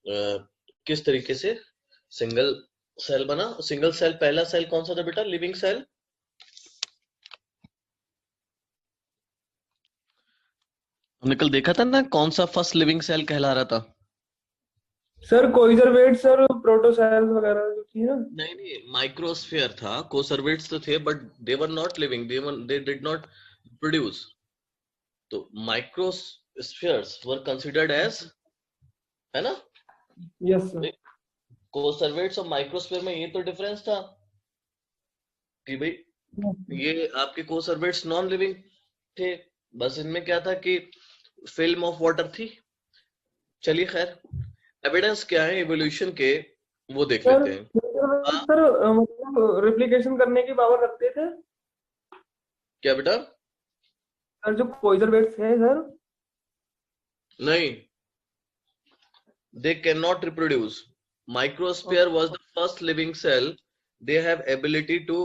किस तरीके से सिंगल सेल बना। सिंगल सेल, पहला सेल कौन सा था बेटा, लिविंग सेल? हमने कल देखा था ना कौन सा फर्स्ट लिविंग सेल कहला रहा था। सर कोइजरवेट सर, प्रोटोसेल्स वगैरह जो थी ना। नहीं नहीं, माइक्रोस्फीयर था, कोसर्वेट्स तो थे but they were not living, they did not produce. तो माइक्रोस्फीयर्स वर कंसिडर्ड एज, है ना? Yes sir. कोसर्वेट्स और माइक्रोस्फीयर में ये तो डिफरेंस था कि भाई ये आपके कोसर्वेट्स नॉन लिविंग थे, बस इनमें क्या था कि फिल्म ऑफ वाटर थी। चलिए खैर, एविडेंस क्या है इवोल्यूशन के वो देख सर लेते हैं। सर मतलब रिप्लिकेशन करने की पावर रखते थे क्या बेटा? सर जो कोइजरवेट्स है सर। नहीं, they cannot reproduce. Microsphere was the first living cell. They have ability to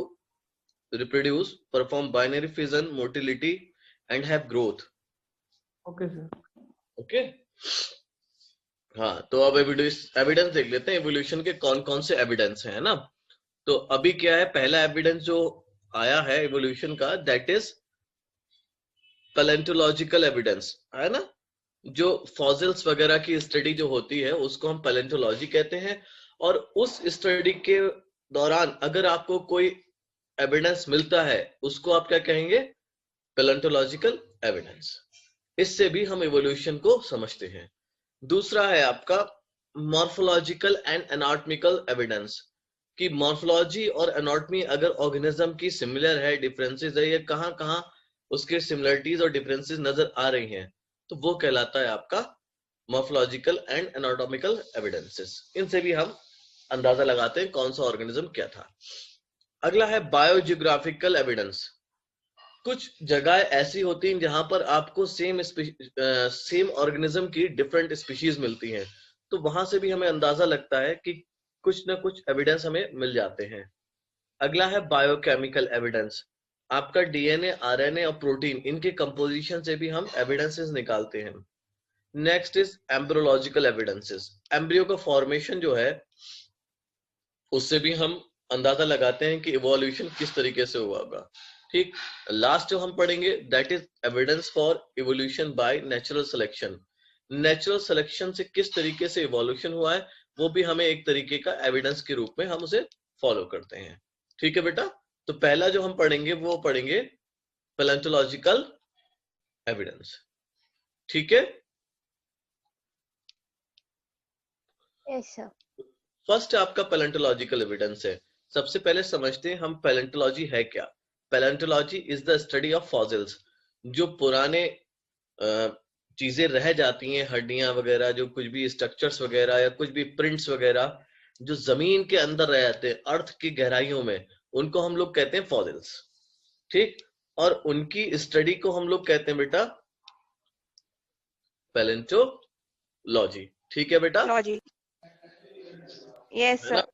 reproduce, perform binary fission, motility and have growth. Okay sir. Okay? हाँ, तो अब एविडेंस देख लेते हैं एवोल्यूशन के कौन कौन से एविडेंस हैं, है ना? तो अभी क्या है, पहला एविडेंस जो आया है एवोल्यूशन का, दैट इज पैलेंटोलॉजिकल एविडेंस, है ना? जो फॉसिल्स वगैरह की स्टडी जो होती है उसको हम पैलेंटोलॉजी कहते हैं। और उस स्टडी के दौरान अगर आपको कोई एविडेंस मिलता है उसको आप क्या कहेंगे, पैलेंटोलॉजिकल एविडेंस। इससे भी हम इवोल्यूशन को समझते हैं। दूसरा है आपका मॉर्फोलॉजिकल एंड एनाटॉमिकल एविडेंस, कि मॉर्फोलॉजी और एनाटॉमी अगर ऑर्गेनिज्म की सिमिलर है, डिफरेंसेस है, या कहाँ कहाँ उसके सिमिलरिटीज और डिफरेंसेस नजर आ रही हैं, तो वो कहलाता है आपका मॉर्फोलॉजिकल एंड एनाटॉमिकल एविडेंसेस। इनसे भी हम अंदाजा लगाते हैं कौन सा ऑर्गेनिज्म क्या था। अगला है बायोजियोग्राफिकल एविडेंस। कुछ जगह ऐसी होती हैं जहां पर आपको सेम ऑर्गेनिज्म की डिफरेंट स्पीशीज मिलती हैं, तो वहां से भी हमें अंदाजा लगता है कि कुछ ना कुछ एविडेंस हमें मिल जाते हैं। अगला है बायोकेमिकल एविडेंस। आपका डीएनए, आरएनए और प्रोटीन, इनके कंपोजिशन से भी हम एविडेंसेस निकालते हैं। Next is embryological evidences. Embryo का फॉर्मेशन जो है उससे भी हम अंदाजा लगाते हैं कि इवोल्यूशन किस तरीके से हुआ होगा। ठीक, लास्ट जो हम पढ़ेंगे that is evidence for evolution by natural selection. Natural selection से किस तरीके से इवोल्यूशन हुआ है वो भी हमें एक तरीके का एविडेंस के रूप में हम उसे फॉलो करते हैं। ठीक है बेटा, तो पहला जो हम पढ़ेंगे वो पढ़ेंगे पैलेंटोलॉजिकल एविडेंस। ठीक है, यस सर। फर्स्ट आपका पैलेंटोलॉजिकल एविडेंस है। सबसे पहले समझते हैं हम पैलेंटोलॉजी है क्या। Palaeontology is the study of fossils. जो पुराने चीजें रह जाती हैं, हड्डियां वगैरह, जो कुछ भी स्ट्रक्चर्स वगैरह या कुछ भी प्रिंट्स वगैरह जो जमीन के अंदर रह जाते हैं, अर्थ की गहराइयों में, उनको हम लोग कहते हैं फॉसिल्स। ठीक, और उनकी स्टडी को हम लोग कहते हैं बेटा पैलेंटोलॉजी। ठीक है बेटा, लॉजी। यस है ना? सर।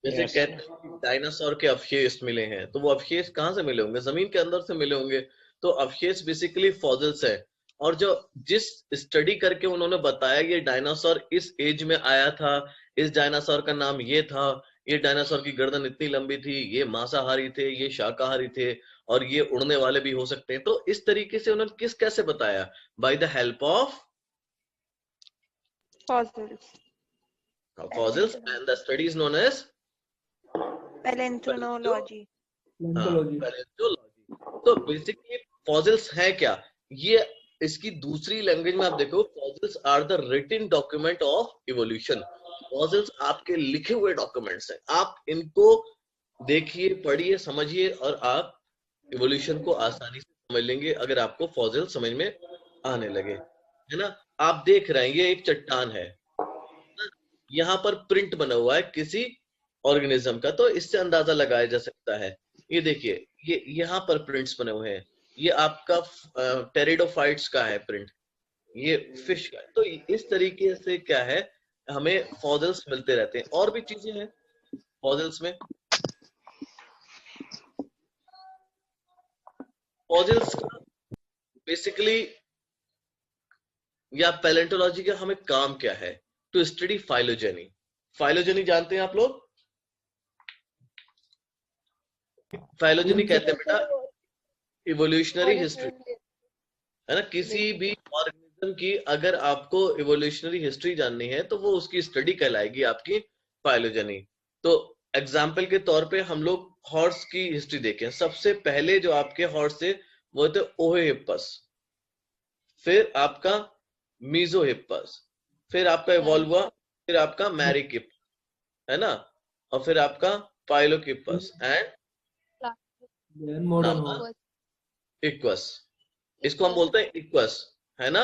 जैसे यस कहते हैं कि डायनासोर के अवशेष मिले हैं, तो वो अवशेष कहाँ से मिले होंगे, जमीन के अंदर से मिले होंगे। तो अवशेष बेसिकली फॉसिल्स है। और जो जिस स्टडी करके उन्होंने बताया ये डायनासोर इस एज में आया था, इस डायनासोर का नाम ये था, ये डायनासोर की गर्दन इतनी लंबी थी, ये मांसाहारी थे, ये शाकाहारी थे, और ये उड़ने वाले भी हो सकते हैं। तो इस तरीके से उन्होंने कैसे बताया, by the help of fossils. Fossils, and the study is known as palaeoanthropology. Palaeontology. Palaeontology. तो बेसिकली फॉसिल्स है क्या, ये इसकी दूसरी लैंग्वेज में आप देखो, fossils are the written document of evolution. Fossils आपके लिखे हुए डॉक्यूमेंट्स हैं, आप इनको देखिए, पढ़िए, समझिए, और आप इवोल्यूशन को आसानी से समझ लेंगे अगर आपको फॉसिल समझ में आने लगे, है ना? आप देख रहे हैं ये एक चट्टान है, यहाँ पर प्रिंट बना हुआ है किसी ऑर्गेनिज्म का, तो इससे अंदाजा लगाया जा सकता है। ये देखिए, ये यहाँ पर प्रिंट्स बने हुए हैं, ये आपका टेरिडोफाइट्स का है प्रिंट, ये फिश का है। तो इस तरीके से क्या है, हमें फॉसिल्स मिलते रहते हैं। और भी चीजें हैं फॉसिल्स में। फॉसिल्स का बेसिकली या पैलेंटोलॉजी का हमें काम क्या है, टू स्टडी फाइलोजेनी। फाइलोजेनी जानते हैं आप लोग? फाइलोजेनी कहते हैं बेटा इवोल्यूशनरी हिस्ट्री, है ना। किसी भी ऑर्गेनिज्म की अगर आपको इवोल्यूशनरी हिस्ट्री जाननी है तो वो उसकी स्टडी कहलाएगी आपकी फाइलोजेनी। तो एग्जाम्पल के तौर पे हम लोग हॉर्स की हिस्ट्री देखें। सबसे पहले जो आपके हॉर्स थे वो थे ओहेहिप्पस, फिर आपका मीजोहिप्पस, फिर आपका इवॉल्व हुआ, फिर आपका मैरिकिप, है ना, और फिर आपका पाइलोकिपस एंड मॉडर्न नाम इक्वस। इसको हम बोलते हैं इक्वस, है ना।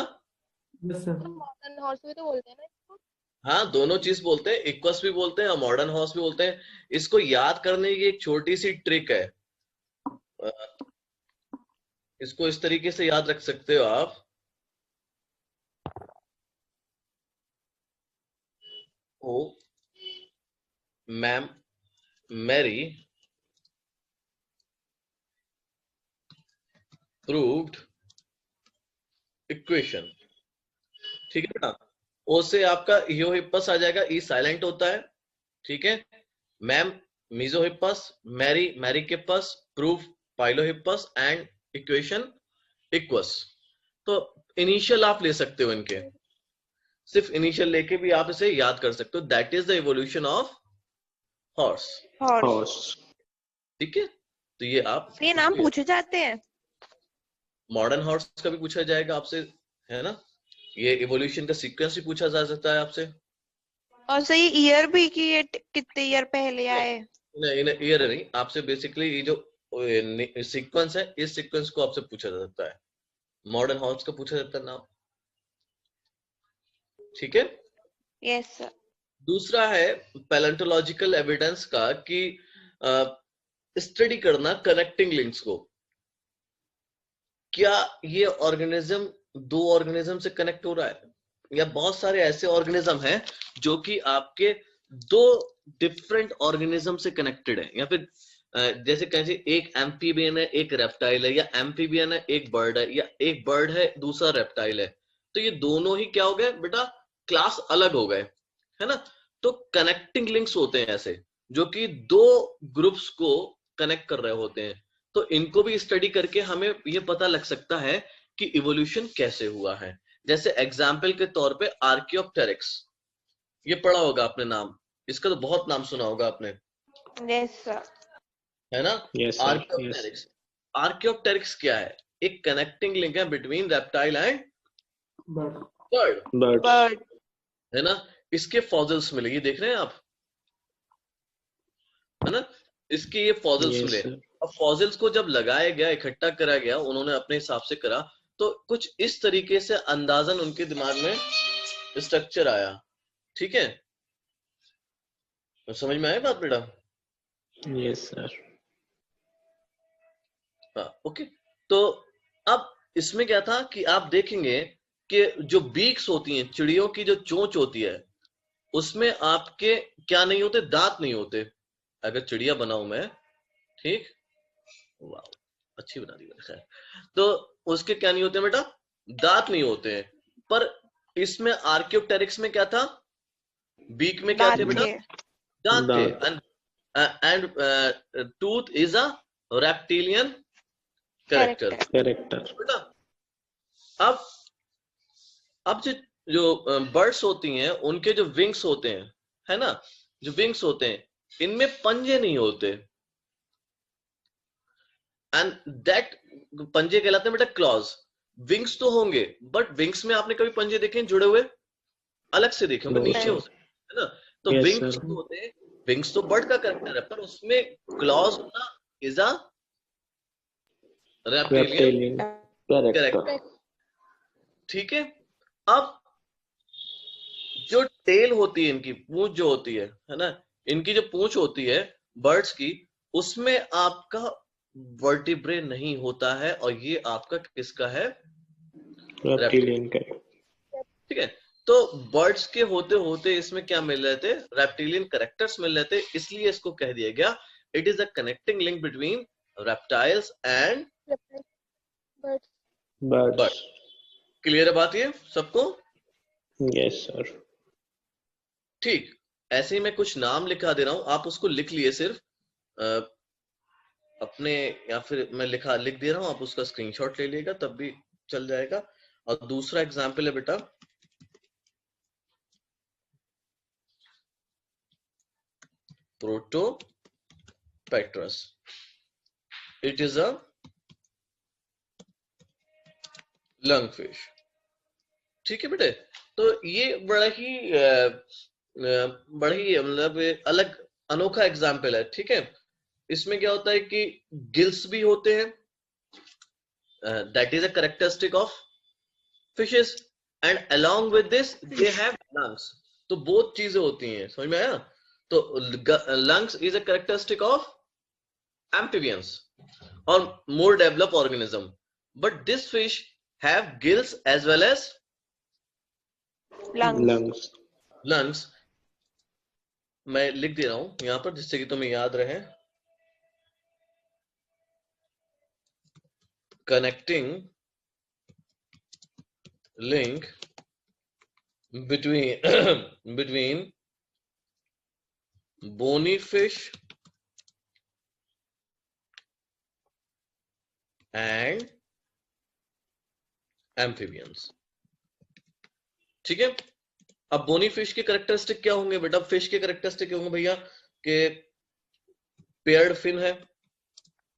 Yes sir. मॉडर्न हॉर्स भी तो बोलते हैं ना इसको। हाँ, दोनों चीज बोलते हैं, इक्वस भी बोलते हैं और मॉडर्न हॉर्स भी बोलते हैं। इसको याद करने की एक छोटी सी ट्रिक है, इसको इस तरीके से याद रख सकते हो आप। ओ मैम मैरी प्रूव्ड इक्वेशन, ठीक है बेटा। ओ से आपका इयोहिप्पस आ जाएगा, ई साइलेंट होता है, ठीक है। मैम मीजोहिप्पस, मैरी मैरिकिप्पस, प्रूफ पाइलोहिप्पस एंड इक्वेशन इक्वस। तो इनिशियल आप ले सकते हो इनके, सिर्फ इनिशियल लेके भी आप इसे याद कर सकते हो। That is the evolution of horse, ठीक है। तो ये आप ये नाम पूछे जाते हैं। मॉडर्न हॉर्स का भी पूछा जाएगा आपसे, है ना। ये इवोल्यूशन का सीक्वेंस भी पूछा जा सकता है आपसे। और सही ईयर भी कि ये कितने ईयर पहले आए। नहीं, ईयर नहीं, आपसे बेसिकली ये जो सीक्वेंस है, इस सीक्वेंस को आपसे पूछा जा सकता है। मॉडर्न हॉर्स का पूछा जाता है नाम, ठीक है। Yes sir. दूसरा है पैलेंटोलॉजिकल एविडेंस का कि स्टडी करना कनेक्टिंग लिंक्स को। क्या ये ऑर्गेनिज्म दो ऑर्गेनिज्म से कनेक्ट हो रहा है, या बहुत सारे ऐसे ऑर्गेनिज्म हैं जो कि आपके दो डिफरेंट ऑर्गेनिज्म से कनेक्टेड है, या फिर जैसे कैसे एक एम्फीबियन है एक रेप्टाइल है, या एम्फीबियन है एक बर्ड है, या एक बर्ड है दूसरा रेप्टाइल है। तो ये दोनों ही क्या हो गए बेटा, क्लास अलग हो गए, है ना। तो कनेक्टिंग लिंक्स होते हैं ऐसे जो कि दो ग्रुप्स को कनेक्ट कर रहे होते हैं। तो इनको भी स्टडी करके हमें ये पता लग सकता है कि इवोल्यूशन कैसे हुआ है। जैसे एग्जाम्पल के तौर पे आर्कियोप्टेरिक्स, ये पढ़ा होगा आपने नाम, इसका तो बहुत नाम सुना होगा आपने, यस सर। है ना। Yes, sir. आर्कियोप्टेरिक्स, आर्कियोप्टेरिक्स क्या है, एक कनेक्टिंग लिंक है between reptile and bird, Birds. Bird. है ना। इसके फॉसिल्स मिले, ये देख रहे हैं आप, है ना। इसके ये फॉसिल्स Yes, मिले। sir. अब फॉसिल्स को जब लगाया गया, इकट्ठा करा गया, उन्होंने अपने हिसाब से करा, तो कुछ इस तरीके से अंदाजन उनके दिमाग में स्ट्रक्चर आया, ठीक है। तो समझ में आया बात बेटा? Yes, sir. हाँ, ओके। तो अब इसमें क्या था कि आप देखेंगे कि जो बीक्स होती हैं, चिड़ियों की जो चोंच होती है, उसमें आपके क्या नहीं होते, दांत नहीं होते। अगर चिड़िया बनाऊं मैं, ठीक, वाह अच्छी बना दी मैंने, खैर। तो उसके क्या नहीं होते बेटा, दांत नहीं होते हैं। पर इसमें आर्कियोप्टेरिक्स में क्या था, बीक में क्या थे बेटा, दांत थे। And tooth is a reptilian character. बेटा अब जो बर्ड्स होती हैं, उनके जो विंग्स होते हैं, है ना, जो विंग्स होते हैं, इनमें पंजे नहीं होते, एंड दैट पंजे कहलाते हैं बेटा क्लॉज। विंग्स तो होंगे, बट विंग्स में आपने कभी पंजे देखे हैं जुड़े हुए, अलग से देखे होंगे, नीचे होते हैं, है ना। तो Yes, विंग्स sir. होते हैं, विंग्स तो बर्ड का कैरेक्टर है, पर उसमें क्लॉज होना is a reptilian Reptilian character, character. ठीक है। अब जो टेल होती है, इनकी पूंछ जो होती है ना, इनकी जो पूंछ होती है बर्ड्स की, उसमें आपका वर्टिब्रे नहीं होता है, और ये आपका किसका है, Reptilian character. ठीक है। तो बर्ड्स के होते होते इसमें क्या मिल रहे थे, रेप्टिलियन कैरेक्टर्स मिल रहे थे, इसलिए इसको कह दिया गया it is a connecting link between reptiles and Birds. Clear है बात ये सबको? Yes, sir. ठीक, ऐसे ही मैं कुछ नाम लिखा दे रहा हूं, आप उसको लिख लिए सिर्फ अपने, या फिर मैं लिख दे रहा हूं, आप उसका स्क्रीनशॉट ले लीजिएगा तब भी चल जाएगा। और दूसरा एग्जाम्पल है बेटा, प्रोटोपेट्रस, इट इज अ लंगफिश। ठीक है बेटे, तो ये बड़ा ही मतलब अलग अनोखा एग्जाम्पल है। ठीक है, इसमें क्या होता है कि गिल्स भी होते हैं, that is a characteristic of fishes, and along with this they have lungs. तो बहुत चीजें होती हैं, समझ में आया? तो lungs is a characteristic of amphibians or more developed organism, but this fish have gills as well as lungs. lungs। मैं लिख दे रहा हूं यहां पर जिससे कि तुम्हें याद रहे। connecting link between between bony fish and amphibians। ठीक है, अब बोनी फिश के कैरेक्टरिस्टिक क्या होंगे बेटा? फिश के कैरेक्टरिस्टिक क्या होंगे भैया? कि पेयर्ड फिन है,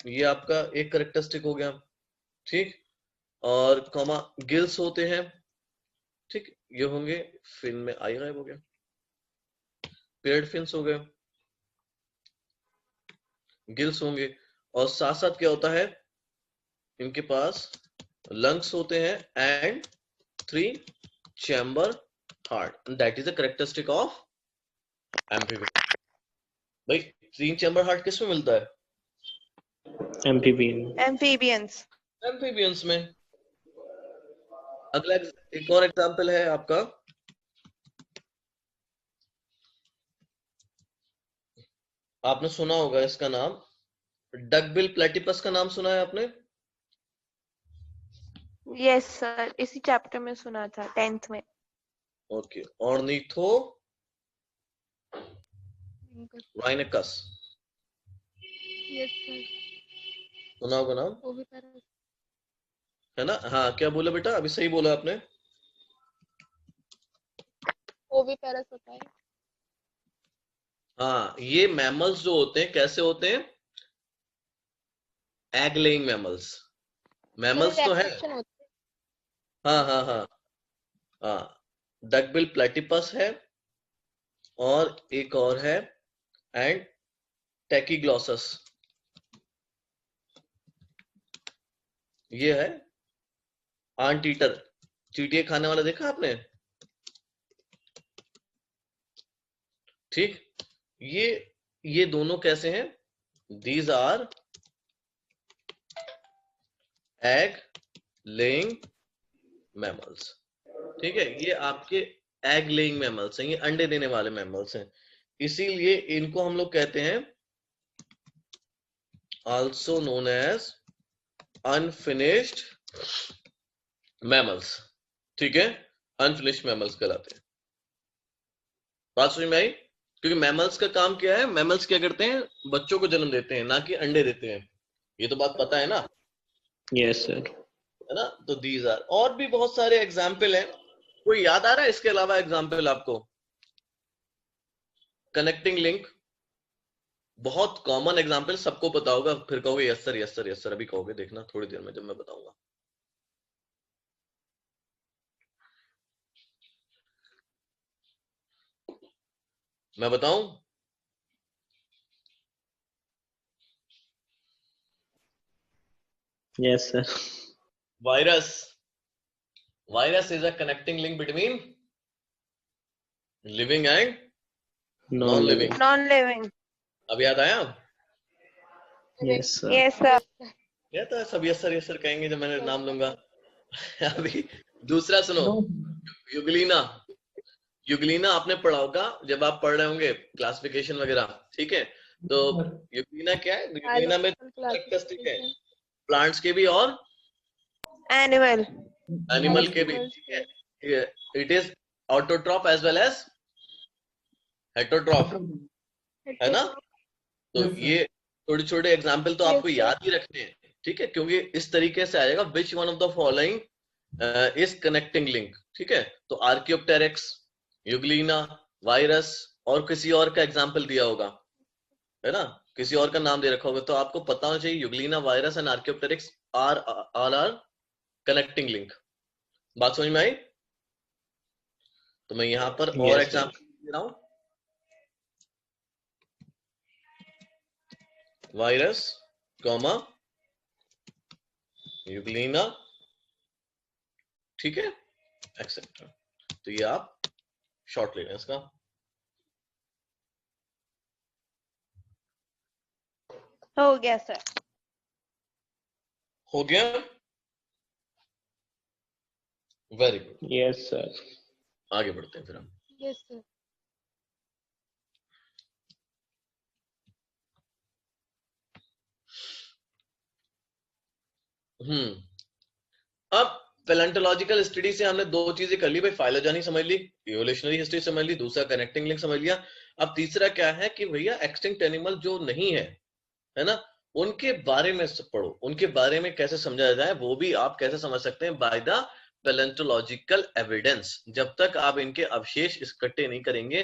ये आपका एक कैरेक्टरिस्टिक हो गया। ठीक, और कॉमा गिल्स होते हैं। ठीक, ये होंगे, फिन में आई गायब हो गया, पेयर्ड फिन्स हो गए, गिल्स होंगे, और साथ साथ क्या होता है, इनके पास लंग्स होते हैं and 3 chamber heart, that is a characteristic of amphibian. भाई 3 चैम्बर हार्ट किस में मिलता है? Amphibians. एम्फीबियंस में। अगला एक और एग्जांपल है आपका, आपने सुना होगा इसका नाम, डकबिल प्लेटिपस का नाम सुना है आपने? Yes sir, इसी चैप्टर में सुना था 10th में। ओके, ऑर्निथो राइनिकस, यस सर, सुना होगा नाम, ओविपेरस, है ना? हाँ, क्या बोला बेटा? अभी सही बोला आपने। ओविपेरस होता है। हाँ, ये मैमल्स जो होते हैं कैसे होते हैं? Egg laying mammals. मैमल्स तो है, लैक्टेशन होता है। हाँ हाँ हाँ हाँ, डकबिल प्लेटिपस है, और एक और है एंड टैकीग्लॉसस, ये है आंट ईटर, चींटियां खाने वाला, देखा आपने? ठीक, ये दोनों कैसे हैं? These are egg laying mammals. ठीक है, ये आपके एग लेइंग मैमल्स हैं, ये अंडे देने वाले मैमल्स हैं, इसीलिए इनको हम लोग कहते हैं also known as unfinished mammals. ठीक है, अनफिनिश्ड मैमल्स कहलाते हैं। बात समझ में आई? क्योंकि मैमल्स का काम क्या है? मैमल्स क्या करते हैं? बच्चों को जन्म देते हैं, ना कि अंडे देते हैं। ये तो बात पता है ना? Yes sir. है ना? तो दीज आर, और भी बहुत सारे एग्जाम्पल हैं, कोई याद आ रहा है इसके अलावा एग्जाम्पल आपको? कनेक्टिंग लिंक बहुत कॉमन एग्जाम्पल, सबको पता होगा, फिर कहोगे yes sir yes sir yes sir, अभी कहोगे, देखना थोड़ी देर में जब मैं बताऊंगा। मैं बताऊं? Yes sir. Virus, virus is a connecting link between living and non living. Non-living. अब याद आया? Yes sir. Yes sir. क्या तो सब यस सर कहेंगे जब मैंने नाम लूंगा। अभी दूसरा सुनो, युगलीना। युगलीना आपने पढ़ा होगा जब आप पढ़ रहे होंगे क्लासिफिकेशन वगैरह। ठीक है, तो युगलीना क्या है? युगलीना में कैरेक्टरिस्टिक है, प्लांट्स के भी और Animal. एनिमल के भी। ठीक है, it is autotroph as well as heterotroph, है ना? तो Yes, sir. ये छोटे छोटे एग्जाम्पल तो आपको Yes, sir. याद ही रखने हैं, ठीक है? क्योंकि इस तरीके से आएगा which one of the following is connecting link, ठीक है? तो आर्कियोप्टेरिक्स, यूग्लिना, वायरस और किसी और का एग्जाम्पल दिया होगा, है ना? किसी और का नाम दे रखा होगा, तो आपको पता होना चाहिए Euglena, virus and archaeopteryx are connecting link. बात समझ में आई? तो मैं यहाँ पर और Yes, sir. एग्जाम्पल दे रहा हूं, वायरस कॉमा यूग्लिना, ठीक है, एक्सेट्रा। तो ये आप शॉर्ट ले लें इसका। हो गया सर। हो गया, वेरी गुड। Yes, sir. आगे बढ़ते हैं फिर हम। Yes, sir. अब पैलेंटोलॉजिकल स्टडी से हमने दो चीजें कर ली भाई, फाइलोजेनी समझ ली, इवोल्यूशनरी हिस्ट्री समझ ली, दूसरा कनेक्टिंग लिंक समझ लिया। अब तीसरा क्या है कि भैया एक्सटिंक्ट एनिमल जो नहीं है ना, उनके बारे में पढ़ो, उनके बारे में कैसे समझा जाए वो भी आप कैसे समझ सकते हैं, बाय द पैलेंटोलॉजिकल एविडेंस। जब तक आप इनके अवशेष इकट्ठे नहीं करेंगे,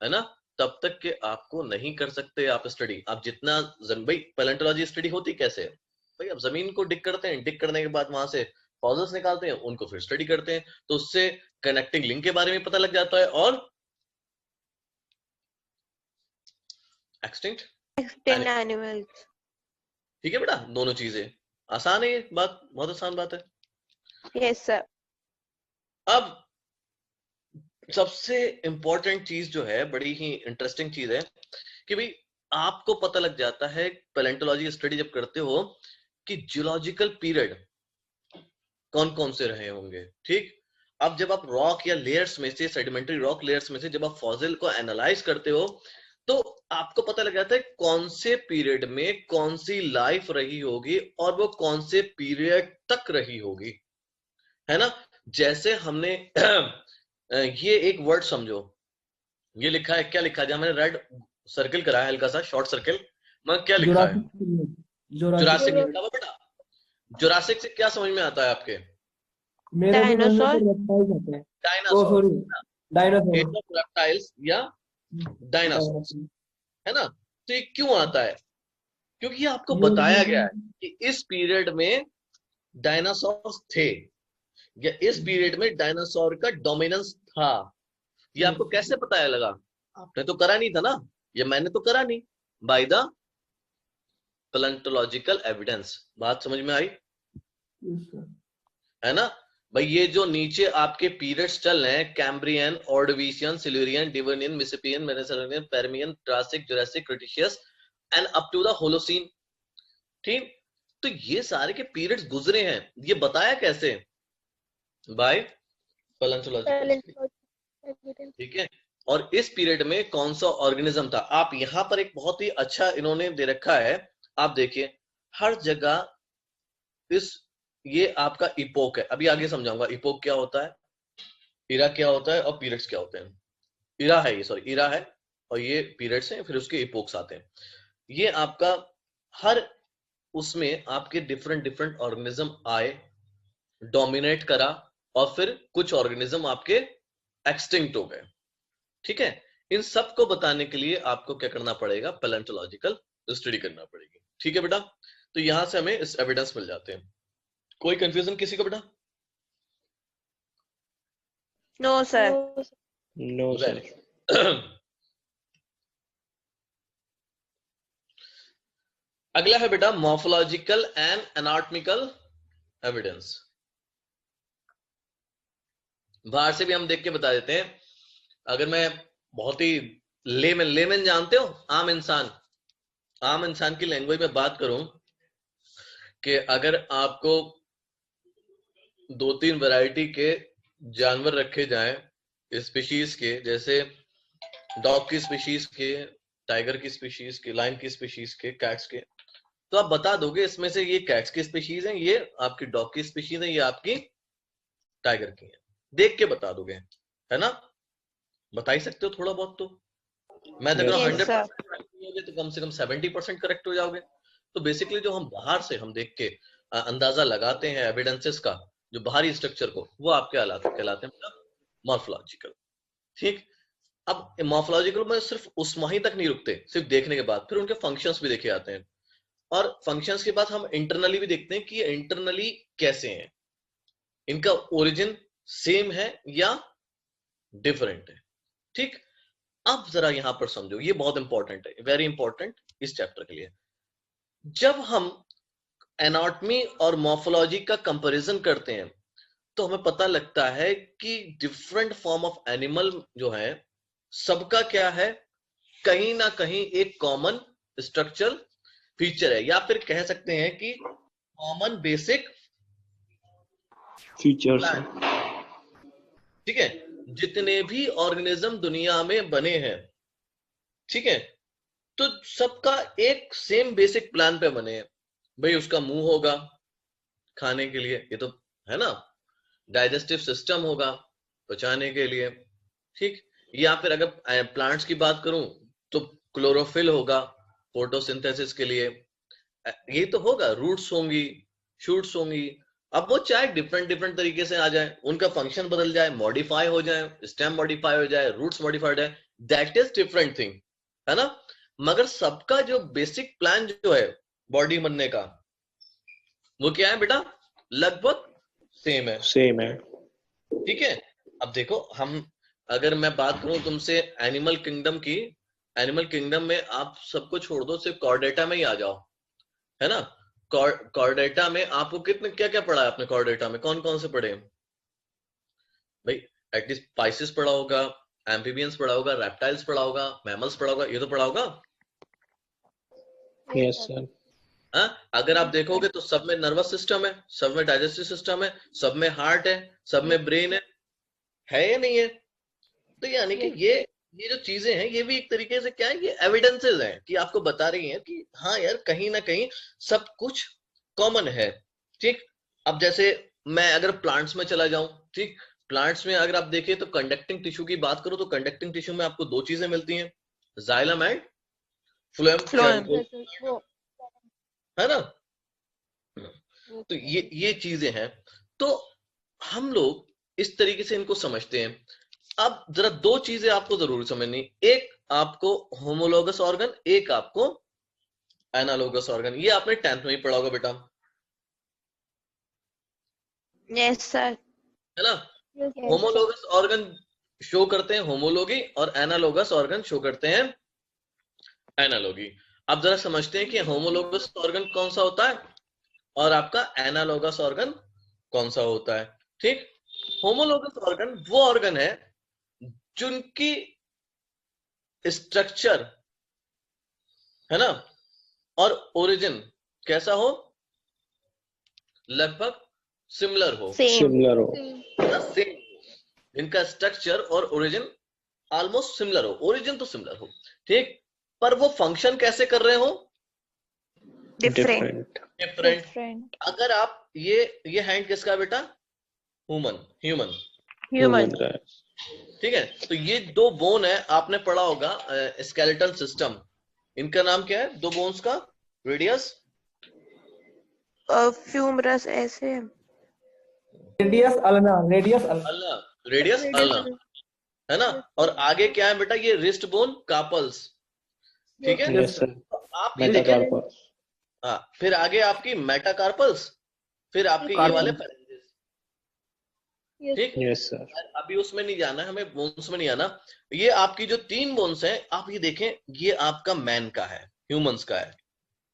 है ना, तब तक के आपको नहीं कर सकते आप स्टडी। आप जितना भाई पैलेंटोलॉजी स्टडी होती कैसे है भाई, आप जमीन को डिग करते हैं, डिग करने के बाद वहां से फॉसिल्स निकालते हैं, उनको फिर स्टडी करते हैं, तो उससे कनेक्टिंग लिंक के बारे में पता लग जाता है और एक्सटिंक्ट एनिमल्स। ठीक है बेटा, दोनों चीजें आसान है, ये बात बहुत आसान बात है। Yes sir. अब सबसे इंपॉर्टेंट चीज जो है, बड़ी ही इंटरेस्टिंग चीज है कि भाई आपको पता लग जाता है पैलेंटोलॉजी स्टडी जब करते हो कि जियोलॉजिकल पीरियड कौन कौन से रहे होंगे, ठीक? अब जब आप रॉक या लेयर्स में से, सेडिमेंट्री रॉक लेयर्स में से जब आप फॉसिल को एनालाइज करते हो, तो आपको पता लग जाता है कौन से पीरियड में कौन सी लाइफ रही होगी और वो कौन से पीरियड तक रही होगी, है ना? जैसे हमने ये एक वर्ड समझो, ये लिखा है, क्या लिखा है? जहां मैंने रेड सर्कल करा है, हल्का सा शॉर्ट सर्कल, मैं क्या लिखा है? जुरासिक लिखा हुआ बेटा। जुरासिक से क्या समझ में आता है आपके? मेरे डायनासोर। डायनासोर, डायनासोर रेप्टाइल्स या डायनासोर, है ना? तो ये क्यों आता है? क्योंकि ये आपको बताया गया है कि इस पीरियड में डायनासोर थे या इस पीरियड में डायनासोर का डोमिनेंस था। ये आपको कैसे पता लगा? आपने तो करा नहीं था ना, ये मैंने तो करा नहीं, बाय द पैलेंटोलॉजिकल एविडेंस। बात समझ में आई? है ना भाई? ये जो नीचे आपके पीरियड्स चल रहे हैं, Cambrian, Ordovician, Silurian, Devonian, Mississippian, Mesolithic, Permian, Triassic, Jurassic, Cretaceous and up to the Holocene, ठीक? तो ये सारे के पीरियड्स गुजरे हैं, ये बताया कैसे? बाय पैलेंटोलॉजिकल, ठीक है? और इस पीरियड में कौन सा ऑर्गेनिज्म था, आप यहां पर एक बहुत ही अच्छा इन्होंने दे रखा है, आप देखिए हर जगह इस, ये आपका इपोक है, अभी आगे समझाऊंगा इपोक क्या होता है, इरा क्या होता है और पीरियड्स क्या होते हैं। इरा है ये, सॉरी इरा है, और ये पीरियड्स हैं, फिर उसके इपोक्स आते हैं। ये आपका हर उसमें आपके डिफरेंट डिफरेंट ऑर्गेनिज्म आए, डोमिनेट करा, और फिर कुछ ऑर्गेनिज्म आपके एक्सटिंक्ट हो गए, ठीक है? इन सब को बताने के लिए आपको क्या करना पड़ेगा? पैलेंटोलॉजिकल स्टडी करना पड़ेगी, ठीक है बेटा? तो यहां से हमें इस एविडेंस मिल जाते हैं। कोई कंफ्यूजन किसी को बेटा? No sir. No, sir. अगला है बेटा मॉर्फोलॉजिकल एंड एनाटॉमिकल एविडेंस। बाहर से भी हम देख के बता देते हैं। अगर मैं बहुत ही लेमन जानते हो, आम इंसान की लैंग्वेज में बात करूं कि अगर आपको 2-3 वैरायटी के जानवर रखे जाएं स्पीशीज के, जैसे डॉग की स्पीशीज के, टाइगर की स्पीशीज के, लायन की स्पीशीज के, कैट्स के, तो आप बता दोगे इसमें से ये कैट्स की स्पीशीज है, ये आपकी डॉग की स्पीशीज है, ये आपकी टाइगर की है, देख के बता दोगे, है ना? बता ही सकते हो थोड़ा बहुत तो, मैं तो Yes, 100% sir. करेक्ट नहीं होगे तो कम से कम 70% करेक्ट हो जाओगे। तो बेसिकली जो हम बाहर से हम देख के अंदाजा लगाते हैं एविडेंसेस का, जो बाहरी स्ट्रक्चर को, वो आपके कहलाते हैं मॉर्फोलॉजिकल। ठीक, अब मॉर्फोलॉजिकल में सिर्फ उस वहीं तक नहीं रुकते, सिर्फ देखने के बाद फिर उनके फंक्शंस भी देखे जाते हैं, और फंक्शंस के बाद हम इंटरनली भी देखते हैं कि ये इंटरनली कैसे हैं, इनका ओरिजिन सेम है या डिफरेंट है। ठीक, अब जरा यहां पर समझो, ये बहुत इंपॉर्टेंट है, वेरी इंपॉर्टेंट इस चैप्टर के लिए। जब हम एनाटॉमी और मॉर्फोलॉजी का कंपैरिजन करते हैं तो हमें पता लगता है कि डिफरेंट फॉर्म ऑफ एनिमल जो है, सबका क्या है, कहीं ना कहीं एक कॉमन स्ट्रक्चरल फीचर है, या फिर कह सकते हैं कि कॉमन बेसिक features प्लान। ठीक है, जितने भी ऑर्गेनिज्म दुनिया में बने हैं, ठीक है, तो सबका एक सेम बेसिक प्लान पे बने हैं। भाई उसका मुंह होगा खाने के लिए, ये तो है ना, डाइजेस्टिव सिस्टम होगा पचाने के लिए, ठीक, या फिर अगर प्लांट्स की बात करूं तो क्लोरोफिल होगा फोटोसिंथेसिस के लिए, ये तो होगा, रूट्स होंगी, शूट्स होंगी। अब वो चाहे डिफरेंट डिफरेंट तरीके से आ जाए, उनका फंक्शन बदल जाए, मॉडिफाई हो जाए, स्टेम मॉडिफाई हो जाए, रूट्स मॉडिफाई हो जाए, दैट इज डिफरेंट थिंग, है ना। मगर सबका जो बेसिक प्लान जो है बॉडी बनने का, वो क्या है बेटा, लगभग सेम है। same है। ठीक है, अब देखो, हम अगर मैं बात करूं तुमसे एनिमल किंगडम की, एनिमल किंगडम में आप सबको छोड़ दो, सिर्फ कॉर्डेटा में ही आ जाओ, है ना। कॉर्डेटा में आपको कितने क्या क्या पढ़ा है आपने, कॉर्डेटा में कौन कौन से पढ़े हैं भाई? एटलीस्ट स्पाइसेस पढ़ा होगा, एम्फीबियंस पढ़ा होगा, रेप्टाइल्स पढ़ा होगा, मैमल्स पढ़ा होगा, ये तो पढ़ा होगा। Yes sir। हाँ, अगर आप देखोगे तो सब में नर्वस सिस्टम है, सब में डाइजेस्टिव सिस्टम है, सब में हार्ट है, सब में ब्रेन है या नहीं है? तो यानी कि ये जो चीजें हैं, ये भी एक तरीके से क्या है, ये एविडेंसेस हैं कि आपको बता रही हैं कि हाँ यार, कहीं ना कहीं सब कुछ कॉमन है। ठीक, अब जैसे मैं अगर प्लांट्स में चला जाऊं, ठीक, प्लांट्स में अगर आप देखें तो कंडक्टिंग टिश्यू की बात करो तो कंडक्टिंग टिश्यू में आपको दो चीजें मिलती हैं, जाइलम एंड फ्लोएम, Phloem। है ना। तो ये चीजें हैं, तो हम लोग इस तरीके से इनको समझते हैं। अब जरा दो चीजें आपको जरूर समझनी, एक आपको होमोलोगस ऑर्गन, एक आपको एनालोगस ऑर्गन। ये आपने 10th में ही पढ़ा होगा बेटा, Yes sir। है ना। होमोलोगस ऑर्गन शो करते हैं होमोलोगी, और एनालोगस ऑर्गन शो करते हैं एनालोगी। अब जरा समझते हैं कि होमोलोगस ऑर्गन कौन सा होता है और आपका एनालोगस ऑर्गन कौन सा होता है। ठीक, होमोलोगस ऑर्गन वो ऑर्गन है जिनकी स्ट्रक्चर, है ना, और ओरिजिन कैसा हो, लगभग सिमिलर हो, Same। Similar हो। सेम, इनका स्ट्रक्चर और ओरिजिन ऑलमोस्ट सिमिलर हो, ओरिजिन तो सिमिलर हो, ठीक, पर वो फंक्शन कैसे कर रहे हो, Different। डिफरेंट। अगर आप ये हैंड किसका है बेटा, ह्यूमन Human। Human का है। ठीक है, तो ये दो बोन है, आपने पढ़ा होगा स्केलेटल सिस्टम, इनका नाम क्या है, दो बोन्स का, रेडियस फ्यूमरस ऐसे। Radius ulna, radius ulna. Ulna, radius ulna, है ना। और आगे क्या है बेटा, ये रिस्ट बोन, कार्पल्स, ठीक है। Yes sir। तो आप ये देखें, मेटाकार्पस। हाँ, फिर आगे आपकी मेटाकार्पल्स, फिर आपके ये वाले phalanges, ठीक। Yes sir। अभी उसमें नहीं जाना, हमें बोन्स में नहीं आना। ये आपकी जो 3 बोन्स हैं, आप ये देखें, ये आपका मैन का है, ह्यूमंस का है,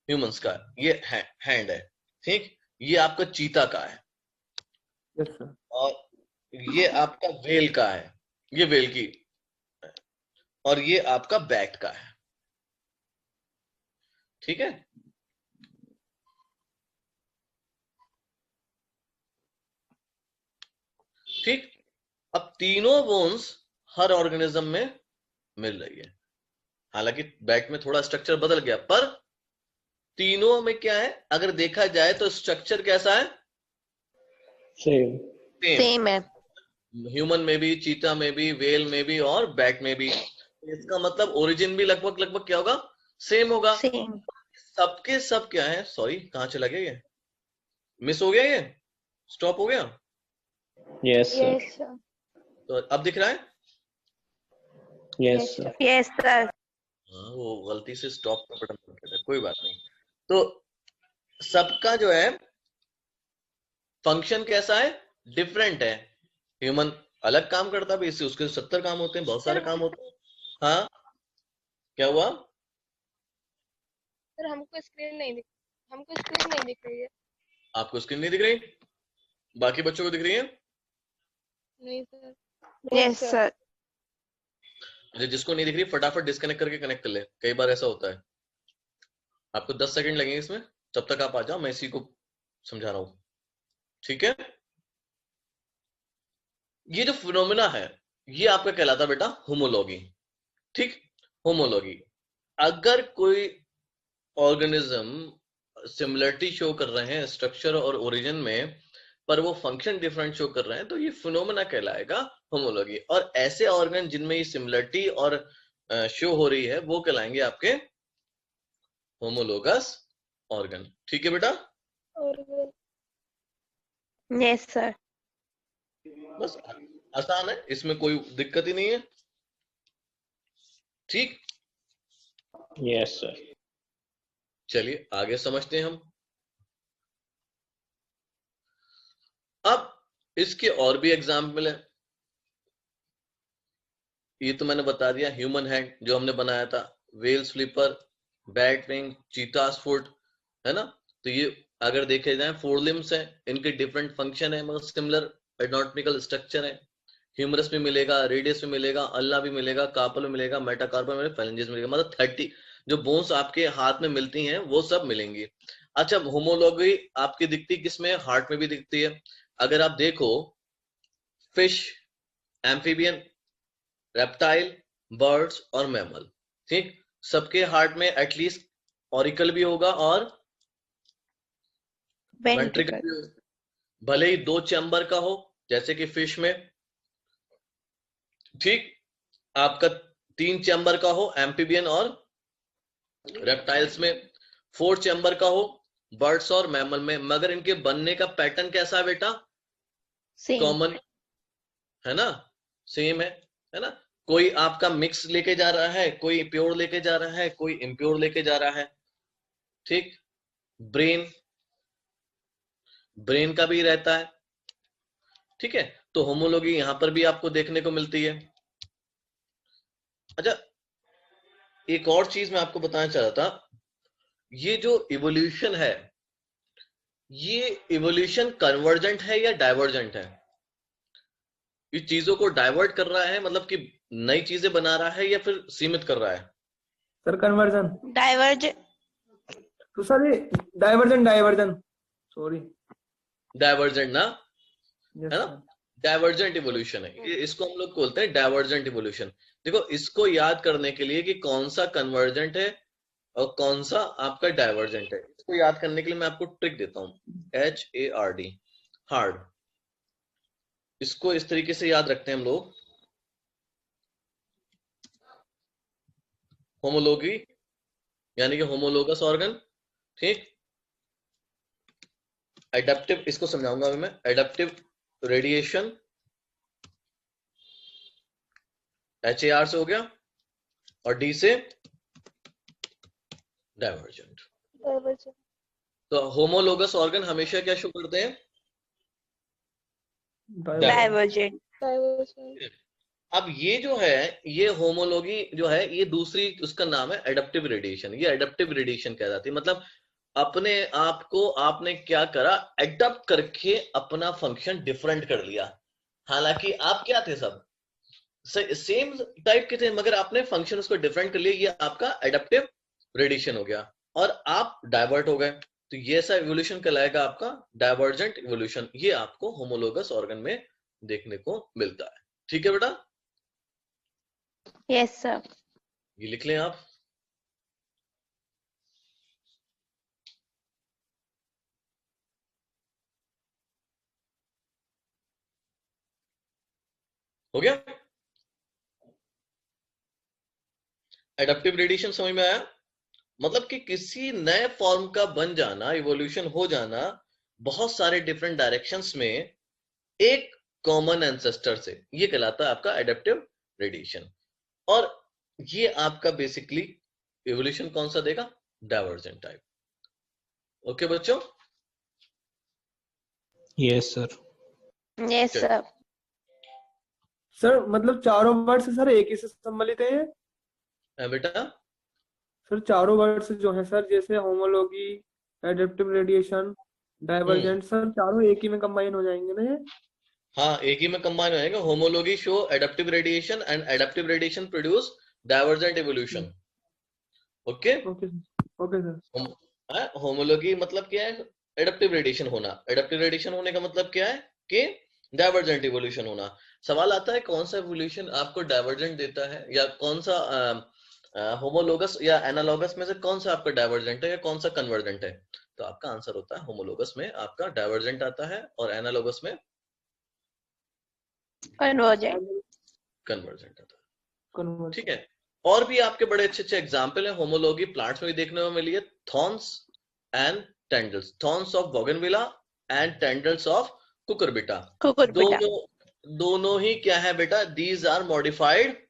ह्यूमंस का ये हैंड है, ठीक, ये आपका चीता का है, यस सर। और ये आपका वेल का है, ये वेल की, और ये आपका बैट का है, ठीक है। ठीक, अब तीनों बोन्स हर ऑर्गेनिज्म में मिल रही है, हालांकि बैट में थोड़ा स्ट्रक्चर बदल गया, पर तीनों में क्या है, अगर देखा जाए तो स्ट्रक्चर कैसा है, Same। सेम, Same है। ह्यूमन में भी, चीता में भी, वेल में भी और बैट में भी। इसका मतलब ओरिजिन भी लगभग लगभग क्या होगा, सेम होगा। सेम। सबके सब क्या है, सॉरी कहाँ चला गया ये, मिस हो गया ये, स्टॉप हो गया। Yes, sir. Yes, sir. तो अब दिख रहा है। Yes, Yes, sir. sir. Yes sir. हाँ, वो गलती से स्टॉप का बटन दबा दिया था, कोई बात नहीं। तो सबका जो है फंक्शन कैसा है, डिफरेंट है। ह्यूमन अलग काम करता है, इससे उसके 70 काम होते हैं, बहुत सारे काम होते हैं। हाँ क्या हुआ, सर हमको स्क्रीन नहीं दिख रही है। आपको स्क्रीन नहीं दिख रही, बाकी बच्चों को दिख रही है। नहीं सर। Yes sir. जिसको नहीं दिख रही फटाफट डिस्कनेक्ट करके कनेक्ट कर ले, कई बार ऐसा होता है। आपको 10 सेकंड लगेंगे इसमें, तब तक आप आ जाओ, मैं इसी को समझा रहा हूं, ठीक है। ये जो फिनोमेना है ये आपका कहलाता बेटा होमोलॉगी, ठीक। होमोलॉगी, अगर कोई ऑर्गेनिज्म सिमिलरिटी शो कर रहे हैं स्ट्रक्चर और ओरिजिन में, पर वो फंक्शन डिफरेंट शो कर रहे हैं, तो ये फिनोमेना कहलाएगा होमोलॉगी। और ऐसे ऑर्गन जिनमें ये सिमिलरिटी और शो हो रही है वो कहलाएंगे आपके होमोलोगस ऑर्गन, ठीक है बेटा। और यस सर। बस आसान है, इसमें कोई दिक्कत ही नहीं है, ठीक। Yes, sir. चलिए आगे समझते हैं हम। अब इसके और भी एग्जाम्पल है। ये तो मैंने बता दिया, ह्यूमन हैंड जो हमने बनाया था, whale flipper, bat wing, cheetah's foot, है ना। तो ये अगर देखे जाए 4 लिम्स है, इनके डिफरेंट फंक्शन है मगर सिमिलर एनाटॉमिकल स्ट्रक्चर है। ह्यूमरस में मिलेगा, रेडियस में मिलेगा, अल्ला भी मिलेगा, कार्पल में मिलेगा, मेटाकार्पल में, फेलेंजेस मिलेगा, मतलब 30 जो बोन्स आपके हाथ में मिलती हैं वो सब मिलेंगी। अच्छा, होमोलॉगी आपकी दिखती किसमें, हार्ट में भी दिखती है। अगर आप देखो फिश, एम्फीबियन, रेप्टाइल, बर्ड्स और मैमल, ठीक, सबके हार्ट में एटलीस्ट ऑरिकल भी होगा और वेंट्रिकल वेंट्रिकल। भी होगा, भले ही 2 चैम्बर का हो जैसे कि फिश में, ठीक। आपका 3 चैम्बर का हो एम्फीबियन और रेप्टाइल्स में, 4 चैम्बर का हो बर्ड्स और मैमल में, मगर इनके बनने का पैटर्न कैसा है बेटा, सेम। कॉमन है ना, सेम है ना। कोई आपका मिक्स लेके जा रहा है, कोई प्योर लेके जा रहा है, कोई इम्प्योर लेके जा रहा है, ठीक। ब्रेन, ब्रेन का भी रहता है, ठीक है। तो होमोलॉगी यहां पर भी आपको देखने को मिलती है। अच्छा, एक और चीज मैं आपको बताना चाह रहा था, ये जो इवोल्यूशन है, ये इवोल्यूशन कन्वर्जेंट है या डाइवर्जेंट है, ये चीजों को डाइवर्ट कर रहा है, मतलब कि नई चीजें बना रहा है, या फिर सीमित कर रहा है। Sir conversion. डाइवर्ज। तो सर ये डाइवर्जन सॉरी। डाइवर्जेंट ना, यस है ना, सर। डाइवर्जेंट इवोल्यूशन है ये, इसको हम लोग बोलते हैं डाइवर्जेंट इवोल्यूशन। देखो इसको याद करने के लिए कि कौन सा कन्वर्जेंट है और कौन सा आपका डाइवर्जेंट है, इसको याद करने के लिए मैं आपको ट्रिक देता हूं, HARD, हार्ड। इसको इस तरीके से याद रखते हैं हम लोग, होमोलॉगी यानी कि होमोलोगस ऑर्गन, ठीक। एडेप्टिव, इसको समझाऊंगा अभी मैं, एडेप्टिव रेडिएशन, HAR से हो गया, और D से डाइवर्जेंट। डाइवर्जेंट। तो होमोलोगस ऑर्गन हमेशा क्या शो करते हैं, डाइवर्जेंट। डाइवर्जेंट। अब ये जो है, ये होमोलॉगी जो है, ये दूसरी उसका नाम है एडेप्टिव रेडिएशन। ये एडेप्टिव रेडिएशन कहलाती है, मतलब अपने आप को आपने क्या करा, एडप्ट करके अपना फंक्शन डिफरेंट कर लिया। हालांकि आप क्या थे, सब सेम टाइप के थे, मगर आपने फंक्शन उसको डिफरेंट कर लिया, ये आपका एडेप्टिव रेडिएशन हो गया, और आप डाइवर्ट हो गए। तो ये ऐसा इवोल्यूशन कहलाएगा आपका डाइवर्जेंट इवोल्यूशन, ये आपको होमोलोगस ऑर्गन में देखने को मिलता है, ठीक है बेटा। Yes sir. ये लिख लें आप। हो गया। एडेप्टिव रेडिएशन समझ में आया? मतलब कि किसी नए फॉर्म का बन जाना, इवोल्यूशन हो जाना बहुत सारे डिफरेंट डायरेक्शंस में एक कॉमन एंसेस्टर से, ये कहलाता है आपका एडेप्टिव रेडिएशन। और ये आपका बेसिकली इवोल्यूशन कौन सा देगा? Divergent type. ओके बच्चों? Yes, sir. Yes sir. Sir मतलब चारों वर्ड सर एक ही से सम्मिलित है ये? बेटा सर चारों वर्ड्स जो है सर, जैसे homology, adaptive radiation, divergent, sir चारों एक ही में कंबाइन हो जाएंगे ना ये? हाँ, एक ही में कंबाइन हो जाएगा। Homology show adaptive radiation and adaptive radiation produce divergent evolution. Okay okay sir. Homology मतलब क्या है? एडेप्टिव रेडिएशन होना। एडेप्टिव रेडिएशन होने का मतलब क्या है? कि डाइवर्जेंट इवोल्यूशन होना। सवाल आता है कौन सा इवोल्यूशन आपको डाइवर्जेंट देता है, या कौन सा होमोलोगस या एनालॉगस में से कौन सा आपका डाइवर्जेंट है या कौन सा कन्वर्जेंट है? तो आपका आंसर होता है होमोलोगस में आपका डाइवर्जेंट आता है और एनालॉगस में कन्वर्जेंट। कन्वर्जेंट आता है। कन्वर्ट। ठीक है। और भी आपके बड़े अच्छे अच्छे एग्जाम्पल है होमोलॉगी प्लांट्स में भी देखने को मिली है। Thorns and tendrils, thorns of bougainvillea and tendrils of cucurbita. Cucurbita. दोनों ही क्या है बेटा? These are modified.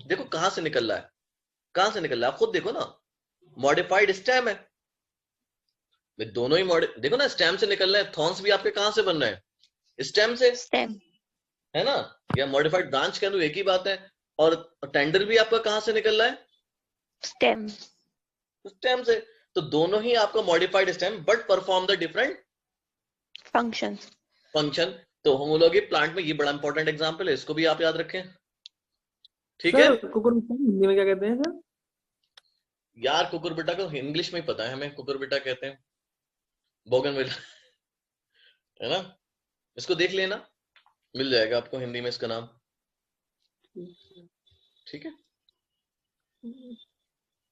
देखो कहां से निकल रहा है, कहां से निकल रहा है, आप खुद देखो ना। मॉडिफाइड स्टेम है। दोनों ही देखो ना, स्टेम से निकल रहे हैं। थॉर्न्स भी आपके कहां से बन रहे हैं? स्टेम से, स्टेम है ना? या मॉडिफाइड ब्रांच कह दो, एक ही बात है। और टेंडर भी आपका कहां से निकल रहा है? स्टेम स्टेम से। तो दोनों ही आपका modified stem, but perform the different function. तो होमोलॉगी प्लांट में ये बड़ा इंपॉर्टेंट एग्जांपल है, इसको भी आप याद रखें। ठीक है सर कुकुरबिटा हिंदी में क्या कहते हैं सर? यार, कुकुरबिटा को इंग्लिश में ही पता है हमें, कुकुरबिटा कहते हैं, बोगनविला, है ना? इसको देख लेना, मिल जाएगा आपको हिंदी में इसका नाम। ठीक है,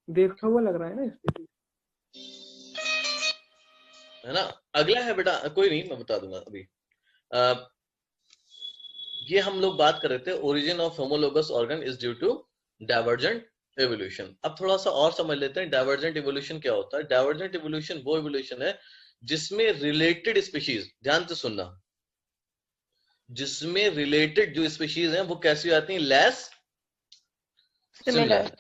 देखा हुआ लग रहा है ना इसके? है ना? अगला है बेटा, कोई नहीं, मैं बता दूंगा अभी। ये हम लोग बात कर रहे थे, origin of homologous organ is due to divergent evolution. अब थोड़ा सा और समझ लेते हैं डाइवर्जेंट इवोल्यूशन क्या होता है। डाइवर्जेंट इवोल्यूशन वो इवोल्यूशन है जिसमें रिलेटेड स्पीशीज, ध्यान से सुनना, जिसमें रिलेटेड जो स्पीशीज हैं वो कैसी आती हैं? लेस सिमिलर,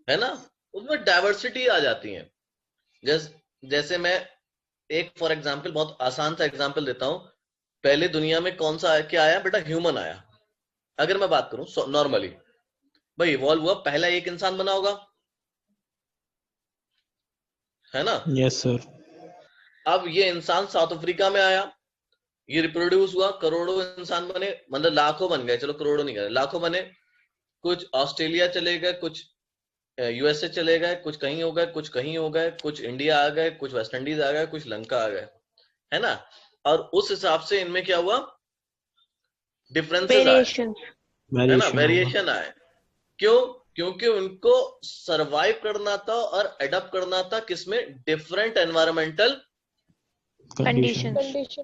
है ना? उसमें डाइवर्सिटी आ जाती है। जैसे मैं एक फॉर एग्जांपल बहुत आसान सा एग्जांपल देता हूं। पहले दुनिया में कौन सा क्या आया बेटा? ह्यूमन आया। अगर मैं बात करूं नॉर्मली, भाई इवॉल्व हुआ, पहला एक इंसान बना होगा, है ना? Yes, sir. अब ये इंसान साउथ अफ्रीका में आया, ये रिप्रोड्यूस हुआ, करोड़ों इंसान बने, मतलब लाखों बन गए, चलो करोड़ों नहीं गए, लाखों बने। कुछ ऑस्ट्रेलिया चले गए, कुछ यूएसए चले गए, कुछ कहीं हो गए, कुछ कहीं हो गए, कुछ इंडिया आ गए, कुछ वेस्ट इंडीज आ गए, कुछ लंका आ गए, है ना? और उस हिसाब से इनमें क्या हुआ? डिफरेंसेस आए, है ना? वेरिएशन आए। क्यों? क्योंकि उनको सरवाइव करना था और अडॉप्ट करना था किसमें? Different environmental Condition. कंडीशन।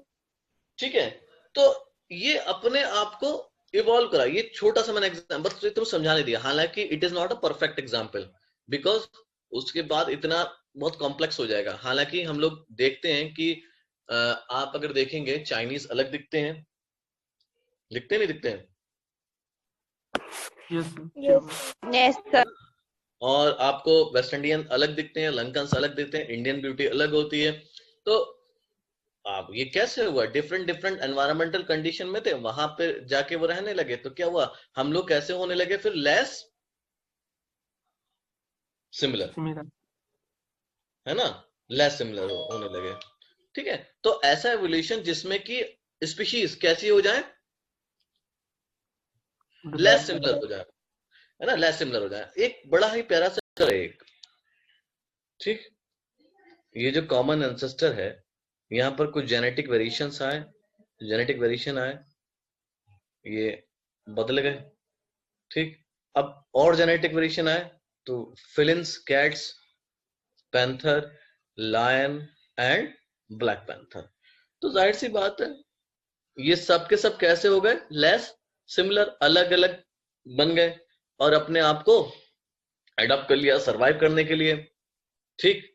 ठीक है। तो ये अपने आप को इवॉल्व करा। ये छोटा सा मैंने एग्जांपल तुम समझाने दिया, हालांकि it is not a perfect example, because उसके बाद इतना बहुत कॉम्प्लेक्स हो जाएगा। हालांकि हम लोग देखते हैं कि आप अगर देखेंगे चाइनीज अलग दिखते हैं, दिखते नहीं दिखते हैं? Yes sir. और आपको वेस्ट इंडियन अलग दिखते हैं, लंकन्स अलग दिखते हैं, इंडियन ब्यूटी अलग होती है। तो आप ये कैसे हुआ? डिफरेंट डिफरेंट एनवायरमेंटल कंडीशन में थे, वहां पे जाके वो रहने लगे, तो क्या हुआ? हम लोग कैसे होने लगे फिर? लेस सिमिलर, है ना? लेस सिमिलर होने लगे। ठीक है। तो ऐसा एवोल्यूशन जिसमें कि स्पीशीज कैसी हो जाए? लेस सिमिलर हो जाए, है ना? लेस सिमिलर हो जाए। एक बड़ा ही प्यारा सा एक, ठीक, ये जो कॉमन एंसेस्टर है, यहाँ पर कुछ जेनेटिक वेरिएशंस आए, जेनेटिक वेरिएशन आए, ये बदल गए। ठीक। अब और जेनेटिक वेरिएशन आए, तो felines, cats, panther, lion and black panther. तो जाहिर सी बात है ये सब के सब कैसे हो गए? लेस सिमिलर, अलग अलग बन गए और अपने आप को एडॉप्ट कर लिया सरवाइव करने के लिए, ठीक।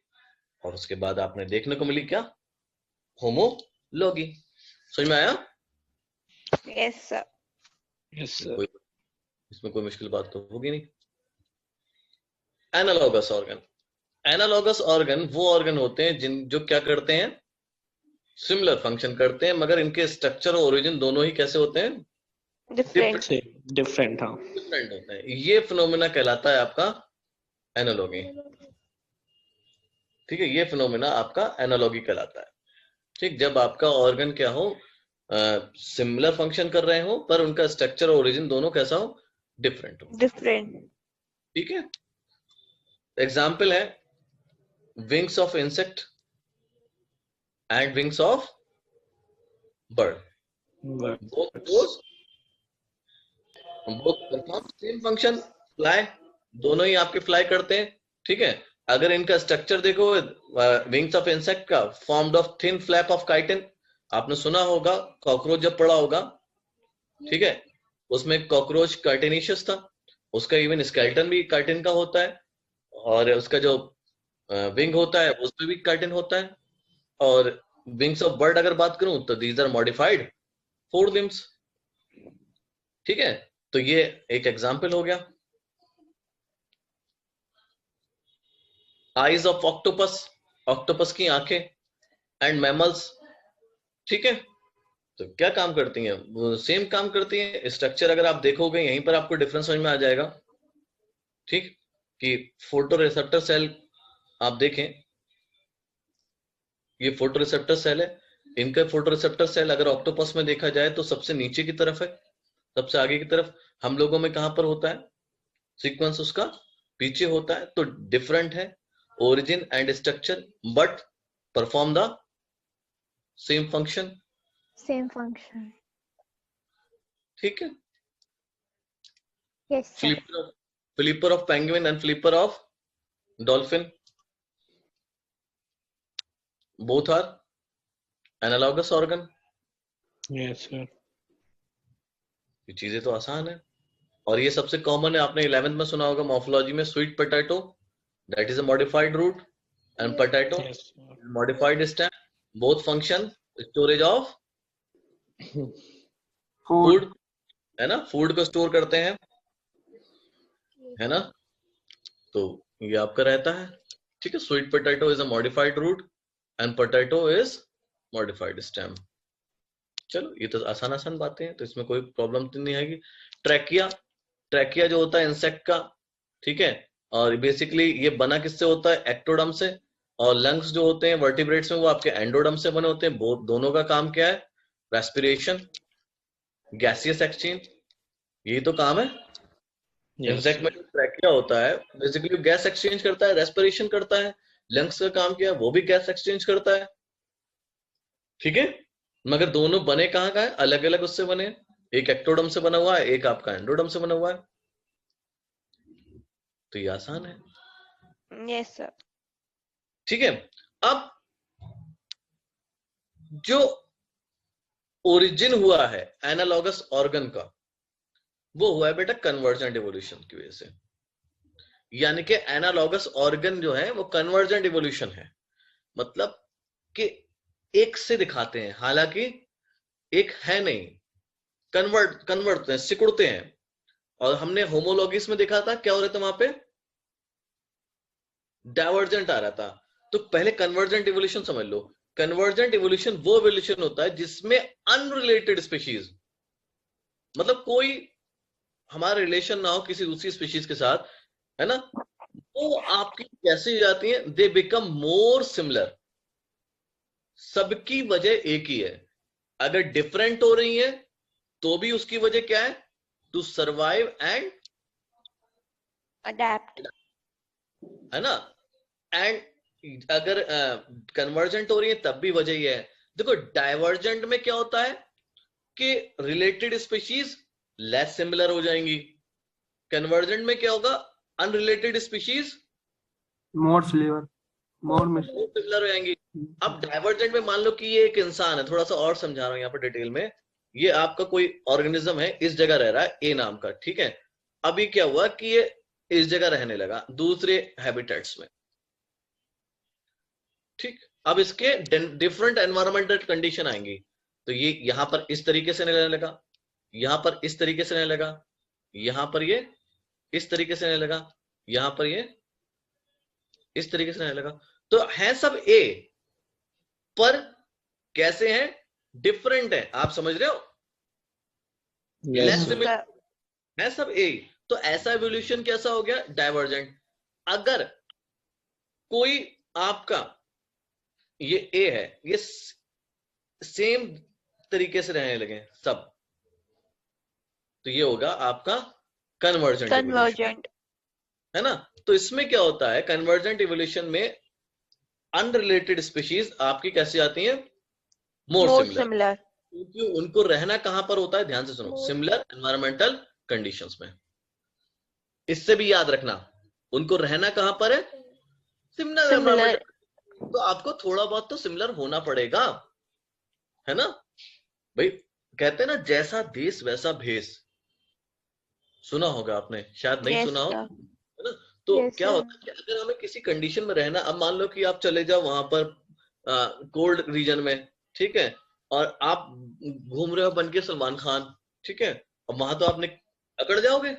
और उसके बाद आपने देखने को मिली क्या, होमोलॉगी। समझ में आया? Yes sir. Yes sir. कोई इसमें कोई मुश्किल बात तो होगी नहीं। एनालॉगस ऑर्गन, एनालॉगस ऑर्गन वो ऑर्गन होते हैं जो क्या करते हैं, सिमिलर फंक्शन करते हैं, मगर इनके स्ट्रक्चर और ओरिजिन दोनों ही कैसे होते हैं, डिफरेंट। डिफरेंट, हाँ। डिफरेंट होते हैं। ये फिनोमेना कहलाता है आपका एनालॉगी, ठीक है। ये फिनोमेना आपका एनालॉगी कहलाता है, ठीक। जब आपका ऑर्गन क्या हो, सिमिलर फंक्शन कर रहे हो पर उनका स्ट्रक्चर और ओरिजिन दोनों कैसा हो, डिफरेंट हो, डिफरेंट। ठीक है। एग्जाम्पल है wings of insect and wings of bird, both perform same function, fly, दोनों ही आपके फ्लाई करते हैं, ठीक है। अगर इनका स्ट्रक्चर देखो, विंग्स ऑफ इंसेक्ट का formed of thin flap of chitin, आपने सुना होगा कॉकरोच जब पड़ा होगा, ठीक है, उसमें कॉकरोच कार्टिनेशियस था, उसका इवन स्केलेटन भी कार्टिन का होता है, और उसका जो विंग होता है उसमें भी कार्टिन होता है। और विंग्स ऑफ बर्ड अगर बात करूं तो these are modified forelimbs, ठीक है। तो ये एक एग्जाम्पल हो गया। आईज ऑफ ऑक्टोपस, ऑक्टोपस की आंखें, एंड मैमल्स, ठीक है। तो क्या काम करती हैं, वो सेम काम करती हैं। स्ट्रक्चर अगर आप देखोगे यहीं पर आपको डिफरेंस समझ में आ जाएगा, ठीक। कि फोटो रिसेप्टर सेल आप देखें, ये फोटो रिसेप्टर सेल है, इनका फोटो रिसेप्टर सेल अगर ऑक्टोपस में देखा जाए तो सबसे नीचे की तरफ है, सबसे आगे की तरफ। हम लोगों में कहां पर होता है सीक्वेंस, उसका पीछे होता है। तो डिफरेंट है origin and structure, but perform the same function, same function. ठीक है। Yes sir. Flipper of penguin and flipper of dolphin, both are analogous organ। Yes sir. ये चीजें तो आसान है, और ये सबसे कॉमन है। आपने 11th में सुना होगा मॉर्फोलॉजी में, sweet potato that is a modified root, and potato modified stem, both function storage of food, है ना, फूड को स्टोर करते हैं, है ना। तो ये आपका रहता है, ठीक है। Sweet potato is a modified root and potato is modified stem. चलो ये तो आसान आसान बातें हैं, तो इसमें कोई प्रॉब्लम तो नहीं आएगी। ट्रैकिया, ट्रैकिया जो होता है इंसेक्ट का, ठीक है, और बेसिकली ये बना किससे होता है, एक्टोडर्म से। और लंग्स जो होते हैं वर्टिब्रेट्स में वो आपके एंडोडर्म से बने होते हैं। दोनों का काम क्या है, रेस्पिरेशन, गैसियस एक्सचेंज, यही तो काम है। इंसेक्ट में जो ट्रैकिया होता है बेसिकली गैस एक्सचेंज करता है, रेस्पिरेशन करता है। लंग्स का काम क्या है, वो भी गैस एक्सचेंज करता है, ठीक है। मगर दोनों बने कहाँ का है, अलग अलग उससे बने, एक एक्टोडर्म से बना हुआ है, एक आपका एंडोडर्म से बना हुआ है। तो ये आसान है, यस सर। ठीक है। अब जो ओरिजिन हुआ है एनालॉगस ऑर्गन का, वो हुआ है बेटा कन्वर्जेंट इवोल्यूशन की वजह से। यानी कि एनालॉगस ऑर्गन जो है वो कन्वर्जेंट इवोल्यूशन है, मतलब कि एक से दिखाते हैं, हालांकि एक है नहीं, कन्वर्ट सिकुड़ते हैं। और हमने होमोलॉगिस में देखा था क्या हो रहा था, वहां पे डाइवर्जेंट आ रहा था। तो पहले कन्वर्जेंट इवोल्यूशन समझ लो। कन्वर्जेंट इवोल्यूशन वो इवोल्यूशन होता है जिसमें अनरिलेटेड स्पीशीज, मतलब कोई हमारा रिलेशन ना हो किसी दूसरी स्पीशीज के साथ, है ना, वो आपकी कैसे जाती है, दे बिकम मोर सिमिलर। सबकी वजह एक ही है, अगर डिफरेंट हो रही है तो भी उसकी वजह क्या है, टू सर्वाइव एंड अडेप्ट, है ना। एंड अगर कन्वर्जेंट हो रही है तब भी वजह ये है। देखो डाइवर्जेंट में क्या होता है कि रिलेटेड स्पीशीज लेस सिमिलर हो जाएंगी, कन्वर्जेंट में क्या होगा, अनरिलेटेड स्पीशीज मोर सिमिलर हो जाएंगी। अब डाइवर्जेंट में मान लो कि ये एक इंसान है, थोड़ा सा और समझा रहा हूं यहाँ पर डिटेल में। ये आपका कोई ऑर्गेनिज्म है, इस जगह रह रहा है ए नाम का, ठीक है। अभी क्या हुआ कि ये इस जगह रहने लगा दूसरे हैबिटेट्स में। ठीक, अब इसके डिफरेंट एनवायरमेंटल कंडीशन आएंगी, तो ये यहां पर इस तरीके से रहने लगा, यहां पर इस तरीके से रहने लगा, यहां पर ये इस तरीके से रहने लगा, यहां पर ये इस तरीके से रहने लगा। तो है सब ए, पर कैसे हैं, डिफरेंट है। आप समझ रहे हो? Yes, Less sir. similar है सब ए, तो ऐसा एवोल्यूशन कैसा हो गया, डाइवर्जेंट। अगर कोई आपका ये ए है, ये सेम तरीके से रहने लगे सब, तो ये होगा आपका कन्वर्जेंट एवोल्यूशन, कन्वर्जेंट। है ना। तो इसमें क्या होता है, कन्वर्जेंट इवोल्यूशन में अनरिलेटेड स्पीशीज आपकी कैसी आती हैं, मोर मोर सिमिलर, सिमिलर। क्योंकि उनको रहना कहां पर होता है, ध्यान से सुनो, सिमिलर एनवायरमेंटल कंडीशंस में। इससे भी याद रखना, उनको रहना कहां पर है, सिमिलर सिमिलर। एनवायरमेंटल। तो आपको थोड़ा बहुत तो सिमिलर होना पड़ेगा, है ना भाई। कहते हैं ना, जैसा देश वैसा भेष, सुना होगा आपने, शायद नहीं Yes, सुना हो, sir. है ना। तो Yes, क्या sir. होता है कि अगर हमें किसी कंडीशन में रहना, अब मान लो कि आप चले जाओ वहां पर कोल्ड रीजन में, ठीक है, और आप घूम रहे हो बन के सलमान खान, ठीक है, अब वहां तो आपने अकड़ जाओगे,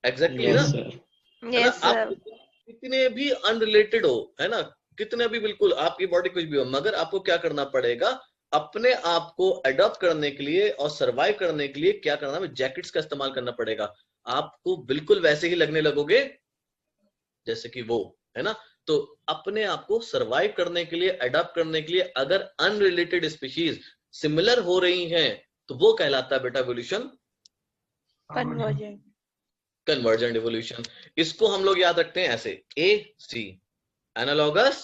एग्जैक्टली Yes, ना, sir. है ना। Yes, आप sir. कितने भी अनरिलेटेड हो, है ना, कितने भी बिल्कुल आपकी बॉडी कुछ भी हो, मगर आपको क्या करना पड़ेगा, अपने आप को अडॉप्ट करने के लिए और सरवाइव करने के लिए क्या करना है, जैकेट्स का इस्तेमाल करना पड़ेगा। आपको बिल्कुल वैसे ही लगने लगोगे जैसे कि वो, है ना। तो अपने आप को सरवाइव करने के लिए, अडॉप्ट करने के लिए, अगर अनरिलेटेड स्पीशीज सिमिलर हो रही हैं, तो वो कहलाता है बेटा एवोल्यूशन कन्वर्जेंट। Convergent evolution. इसको हम लोग याद रखते हैं ऐसे, ए सी, एनालॉगस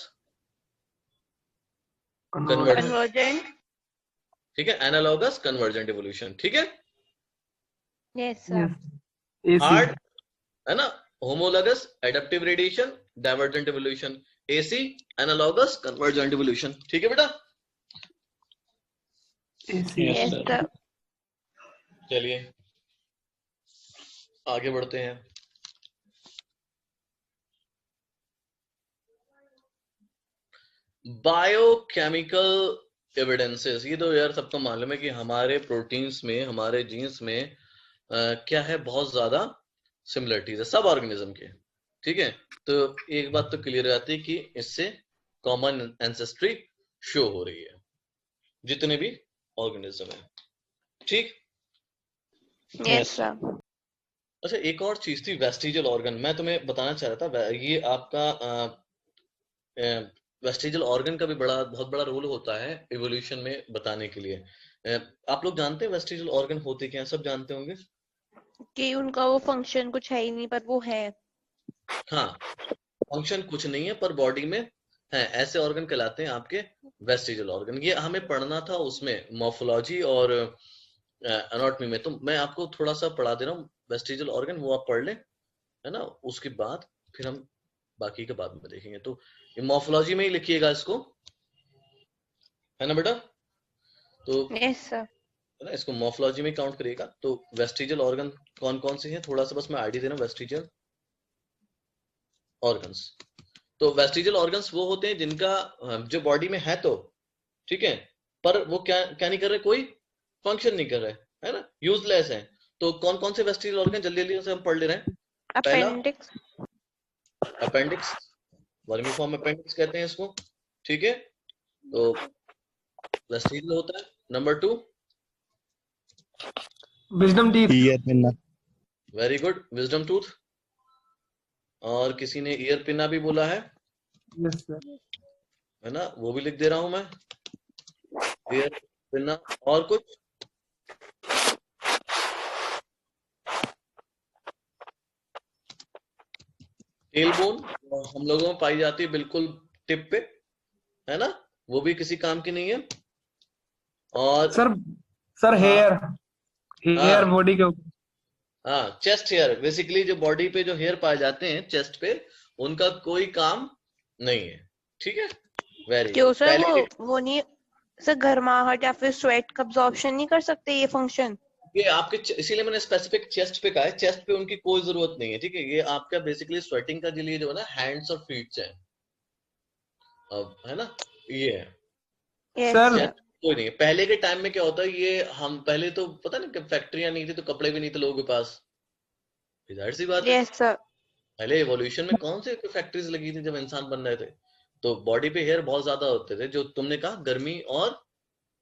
कन्वर्जेंट, कन्वर्जेंट। ठीक है, एनालॉगस कन्वर्जेंट एवोल्यूशन, ठीक है। Yes sir. हार्ड, है ना, homologous adaptive radiation, divergent evolution, AC analogous convergent evolution, ठीक है बेटा। Yes, yes sir. सर। चलिए आगे बढ़ते हैं। बायोकेमिकल एविडेंसेस, ये तो यार सबको मालूम है कि हमारे प्रोटीन्स में, हमारे जीन्स में क्या है, बहुत ज्यादा सिमिलरिटीज है सब ऑर्गेनिज्म के, ठीक है। तो एक बात तो क्लियर आती है कि इससे कॉमन एंसेस्ट्री शो हो रही है जितने भी ऑर्गेनिज्म है, ठीक। Yes sir. अच्छा, एक और चीज थी, वेस्टिजियल ऑर्गन, मैं तुम्हें बताना चाह रहा था, ये आपका वेस्टिजियल ऑर्गन का भी बहुत बड़ा रोल होता है इवोल्यूशन में बताने के लिए। आप लोग जानते हैं वेस्टिजियल ऑर्गन होते क्या हैं, सब जानते होंगे कि उनका वो फंक्शन कुछ है ही नहीं, पर वो है। हाँ, फंक्शन कुछ नहीं है पर बॉडी में है, ऐसे ऑर्गन कहलाते हैं आपके वेस्टिजियल ऑर्गन। ये हमें पढ़ना था उसमें मॉर्फोलॉजी और एनाटॉमी में, तो मैं आपको थोड़ा सा पढ़ा दे रहा हूँ वेस्टिजियल ऑर्गन, वो आप पढ़ लें, है ना। उसके बाद फिर हम बाकी के बाद में देखेंगे। तो मॉर्फोलॉजी में ही लिखिएगा इसको, है ना बेटा। तो यस सर। है ना, इसको मॉर्फोलॉजी में काउंट करिएगा। तो वेस्टिजियल ऑर्गन कौन कौन से हैं, थोड़ा सा बस मैं आइडिया दे रहा हूँ। वेस्टिजियल ऑर्गन्स, तो वेस्टिजियल ऑर्गन्स वो होते हैं जिनका जो बॉडी में है तो ठीक है, पर वो क्या क्या नहीं कर रहे, कोई फंक्शन नहीं कर रहे, है ना, यूजलेस है। तो कौन कौन से वेस्टिजियल ऑर्गन, जल्दी जल्दी से हम पढ़ ले रहे हैं। पहला अपेंडिक्स। अपेंडिक्स, वर्मीफॉर्म अपेंडिक्स कहते हैं इसको, ठीक है। तो वेस्टिजियल होता है। Number 2 wisdom teeth. Ear pinna. Very good, wisdom tooth. और किसी ने ईयर पिन्ना भी बोला है, यस सर। है ना, वो भी लिख दे रहा हूं मैं, ईयर पिन्ना। और कुछ, टेल बोन हम लोगों में पाई जाती है बिल्कुल टिप पे, है ना, वो भी किसी काम की नहीं है। और सर हेयर, हेयर बॉडी के ऊपर। हाँ, चेस्ट हेयर, बेसिकली जो बॉडी पे जो हेयर पाए जाते हैं चेस्ट पे, उनका कोई काम नहीं है, ठीक है। वेरी क्यों गुड। सर? वो नहीं सर, गर्माहट या फिर स्वेट का अब्जॉर्प्शन नहीं कर सकते ये फंक्शन? ये आपके इसीलिए मैंने स्पेसिफिक चेस्ट पे कहा है, चेस्ट पे उनकी कोई जरूरत नहीं है, ठीक है। ये आपका बेसिकली स्वेटिंग का लिए जो है ना हैंड्स और फीट है, अब है ना, ये है यस सर सर। कोई नहीं है। पहले के टाइम में क्या होता है, ये हम पहले तो पता नहीं कि फैक्ट्रियां नहीं थी तो कपड़े भी नहीं थे लोगों के पास, जाहिर सी बात है। Yes sir. पहले एवोल्यूशन में कौन से फैक्ट्रीज लगी थी जब इंसान बन रहे थे, तो बॉडी पे हेयर बहुत ज्यादा होते थे, जो तुमने कहा गर्मी और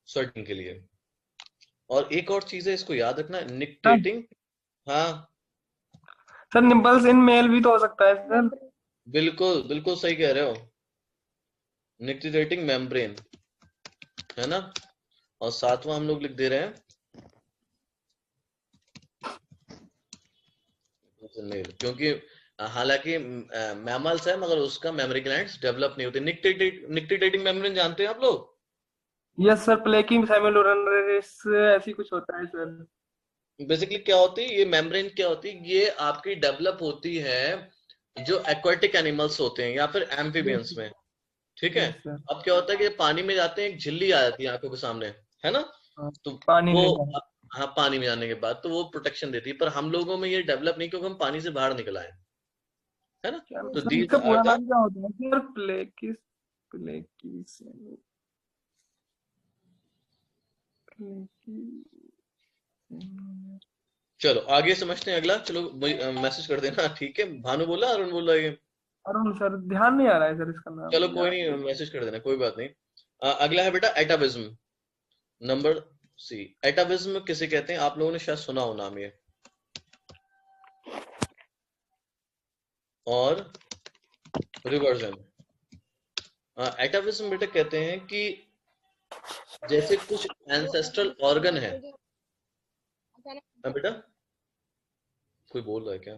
स्वेटिंग के लिए। और एक और चीज है, इसको याद रखना, निकटेटिंग। हाँ सर निम्पल्स इन मेल भी तो हो सकता है सर। बिल्कुल बिल्कुल सही कह रहे हो, निकटेटिंग मेम्ब्रेन, है ना। और सातवां हम लोग लिख दे रहे हैं मेल, क्योंकि हालांकि मैमल्स है मगर उसका मेमोरी ग्लैंड्स डेवलप नहीं होते। निकटेटिंग मेम्ब्रेन जानते हैं आप लोग? यस सर, प्लेकी सेमिलुनरेस ऐसी कुछ होता है सर। बेसिकली क्या होती है ये मेम्ब्रेन, क्या होती है ये आपकी डेवलप होती है जो एक्वाटिक एनिमल्स होते हैं या फिर एम्फीबियंस में, ठीक है। Yes sir. अब क्या होता है कि पानी में जाते हैं, एक झिल्ली आ जाती है आंखों के सामने, है ना, तो पानी वो में हाँ पानी में जाने के बाद तो वो प्रोटेक्शन देती है, पर हम लोगों में ये डेवलप नहीं क्योंकि हम पानी से बाहर निकल आए, है ना। तो सर दीज इसका आर पूरा द नाम क्या होता है सर? प्लेकी चलो आगे समझते हैं अगला। चलो मैसेज कर देना, ठीक है। भानु बोला, अरुण बोला ये? अरुण सर, ध्यान नहीं आ रहा है सर इसका नाम। चलो कोई नहीं, मैसेज कर देना, कोई बात नहीं। अगला है बेटा एटाविज्म, नंबर सी। एटाविज्म किसे कहते हैं? आप लोगों ने शायद सुना हो नाम ये। और रिवर्जन। एटाविज्म बेटा कहते हैं कि जैसे कुछ एंसेस्ट्रल ऑर्गन है। बेटा कोई बोल रहा है क्या?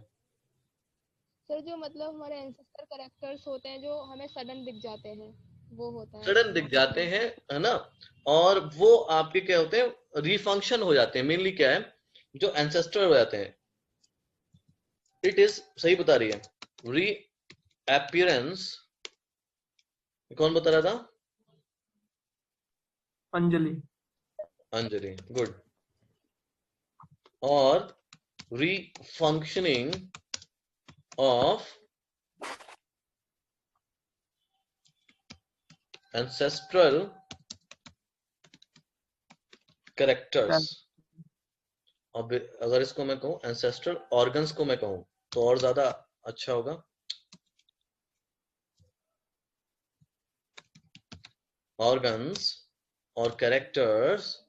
सर जो मतलब हमारे एंसेस्टर कैरेक्टर्स होते हैं जो हमें सडन दिख जाते हैं, वो होता है। सडन दिख जाते हैं, है ना। और वो आपके क्या होते हैं, रीफंक्शन हो जाते हैं। मेनली क्या है, जो एंसेस्टर हो जाते हैं, इट इज, सही बता रही है, री अपीयरेंस। कौन बता रहा था? अंजलि। अंजलि, गुड। और रीफंक्शनिंग of ancestral characters। अब अगर इसको मैं कहूं ancestral organs को मैं कहूं तो और ज्यादा अच्छा होगा। organs or characters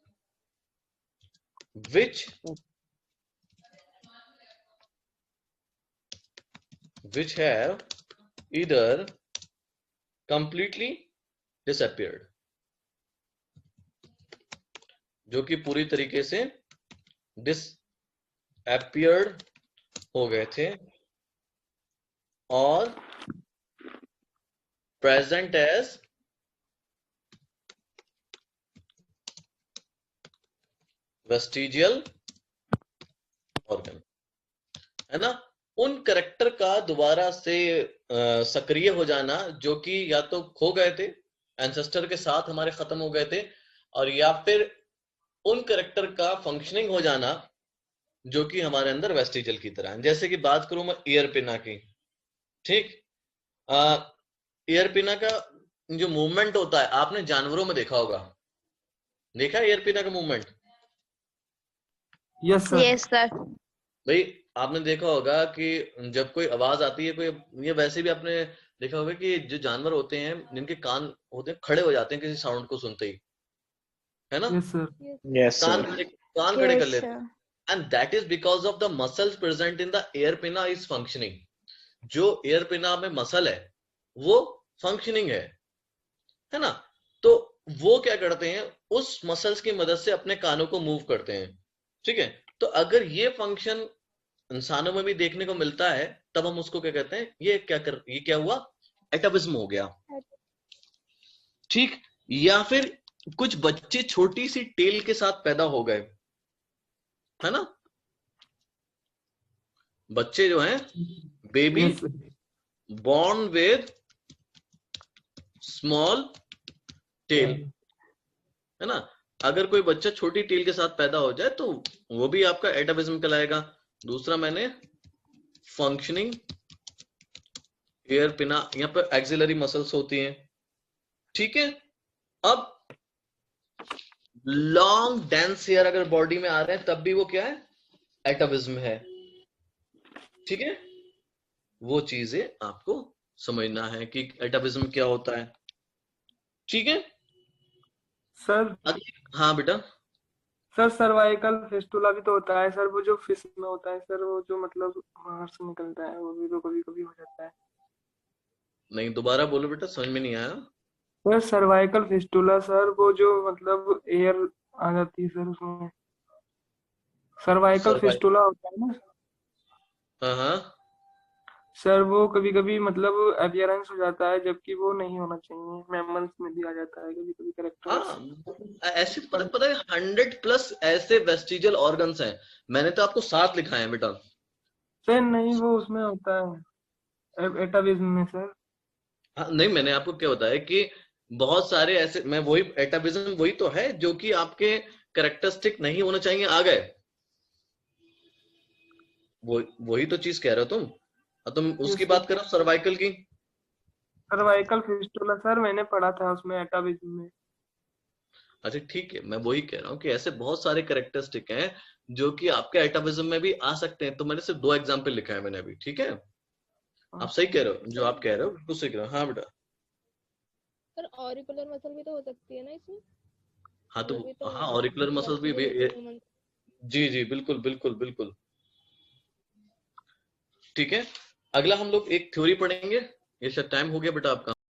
which have either completely disappeared, जो कि पूरी तरीके से disappeared हो गए थे, और present as vestigial organ, है ना। उन करेक्टर का दोबारा से सक्रिय हो जाना जो कि या तो खो गए थे, एंसेस्टर के साथ हमारे खत्म हो गए थे, और या फिर उन करेक्टर का फंक्शनिंग हो जाना जो कि हमारे अंदर वेस्टिजल की तरह है। जैसे कि बात करूं मैं ईयर पिना की, ठीक। ईयर पिना का जो मूवमेंट होता है आपने जानवरों में देखा होगा, देखा है ईयर पिना का movement? Yes sir. Yes sir. भाई आपने देखा होगा कि जब कोई आवाज आती है कोई, ये वैसे भी आपने देखा होगा कि जो जानवर होते हैं जिनके कान होते हैं खड़े हो जाते हैं किसी साउंड को सुनते ही, है ना। Yes sir. Yes, कान sir. कान खड़े कर यस लेते हैं, sir. And that is because of the muscles present in the air पिना इज फंक्शनिंग। जो एयर पिना में मसल है वो फंक्शनिंग है ना। तो वो क्या करते हैं, उस मसल्स की मदद से अपने कानों को मूव करते हैं, ठीक है। तो अगर ये फंक्शन इंसानों में भी देखने को मिलता है तब हम उसको क्या कहते हैं, ये क्या हुआ, एटाविज्म हो गया, ठीक। या फिर कुछ बच्चे छोटी सी टेल के साथ पैदा हो गए, है ना। बच्चे जो हैं baby yes born with small tail, है ना। अगर कोई बच्चा छोटी टील के साथ पैदा हो जाए तो वो भी आपका एटाविज्म कहलाएगा। दूसरा मैंने फंक्शनिंग एयर पिना, यहाँ पे एक्सिलरी मसल्स होती हैं, ठीक है। अब लॉन्ग डेंस हेयर अगर बॉडी में आ रहे हैं तब भी वो क्या है, एटाविज्म है, ठीक है। वो चीजें आपको समझना है कि एटाविज्म क्या होता है, ठीक है। सर हाँ बेटा। सर सर्वाइकल फिस्टुला भी तो होता है सर, वो जो फिश में होता है सर, वो जो मतलब बाहर से निकलता है, वो भी तो कभी कभी हो जाता है। नहीं, दोबारा बोलो बेटा, समझ में नहीं आया। सर सर्वाइकल फिस्टुला सर, वो जो मतलब एयर आ जाती है सर उसमें, सर्वाइकल सर्वाइकल, फिस्टुला होता है ना हाँ हाँ सर, वो कभी कभी मतलब अपियरेंस हो जाता है जबकि वो नहीं होना चाहिए। मैमल्स में भी आ जाता है कभी कभी कैरेक्टर्स। हाँ। ऐसे पता है 100+ ऐसे वेस्टिजियल ऑर्गन्स हैं, मैंने तो आपको 7 लिखा है बेटा। सर नहीं, वो उसमें होता है एटाविज्म में सर। हाँ, नहीं मैंने आपको क्या बताया कि बहुत सारे ऐसे, मैं वही एटाविज्म वही तो है जो कि आपके कैरेक्टरिस्टिक नहीं होना चाहिए आ गए, वही तो चीज कह रहे हो तुम। और तुम उसकी बात करो सर्वाइकल की। सर्वाइकल फिस्टुला सर मैंने पढ़ा था उसमें एटाविज्म में। अच्छा ठीक है, मैं वही कह रहा हूँ कि ऐसे बहुत सारे कैरेक्टरिस्टिक हैं जो कि आपके एटाविज्म में भी आ सकते हैं। तो मैंने सिर्फ 2 एग्जाम्पल लिखा है मैंने अभी, ठीक है। आप सही कह रहे हो, जो आप कह रहे हो बिल्कुल सही कह रहे हो। हाँ बेटा। सर ऑरिकुलर मसल भी तो हो सकती है ना इसमें? हाँ तो वो भी तो हाँ, ऑरिकुलर मसल्स भी ह्यूमन। जी जी बिल्कुल बिल्कुल बिल्कुल, ठीक है। अगला हम लोग एक थ्योरी पढ़ेंगे। ये शायद टाइम हो गया बेटा आपका।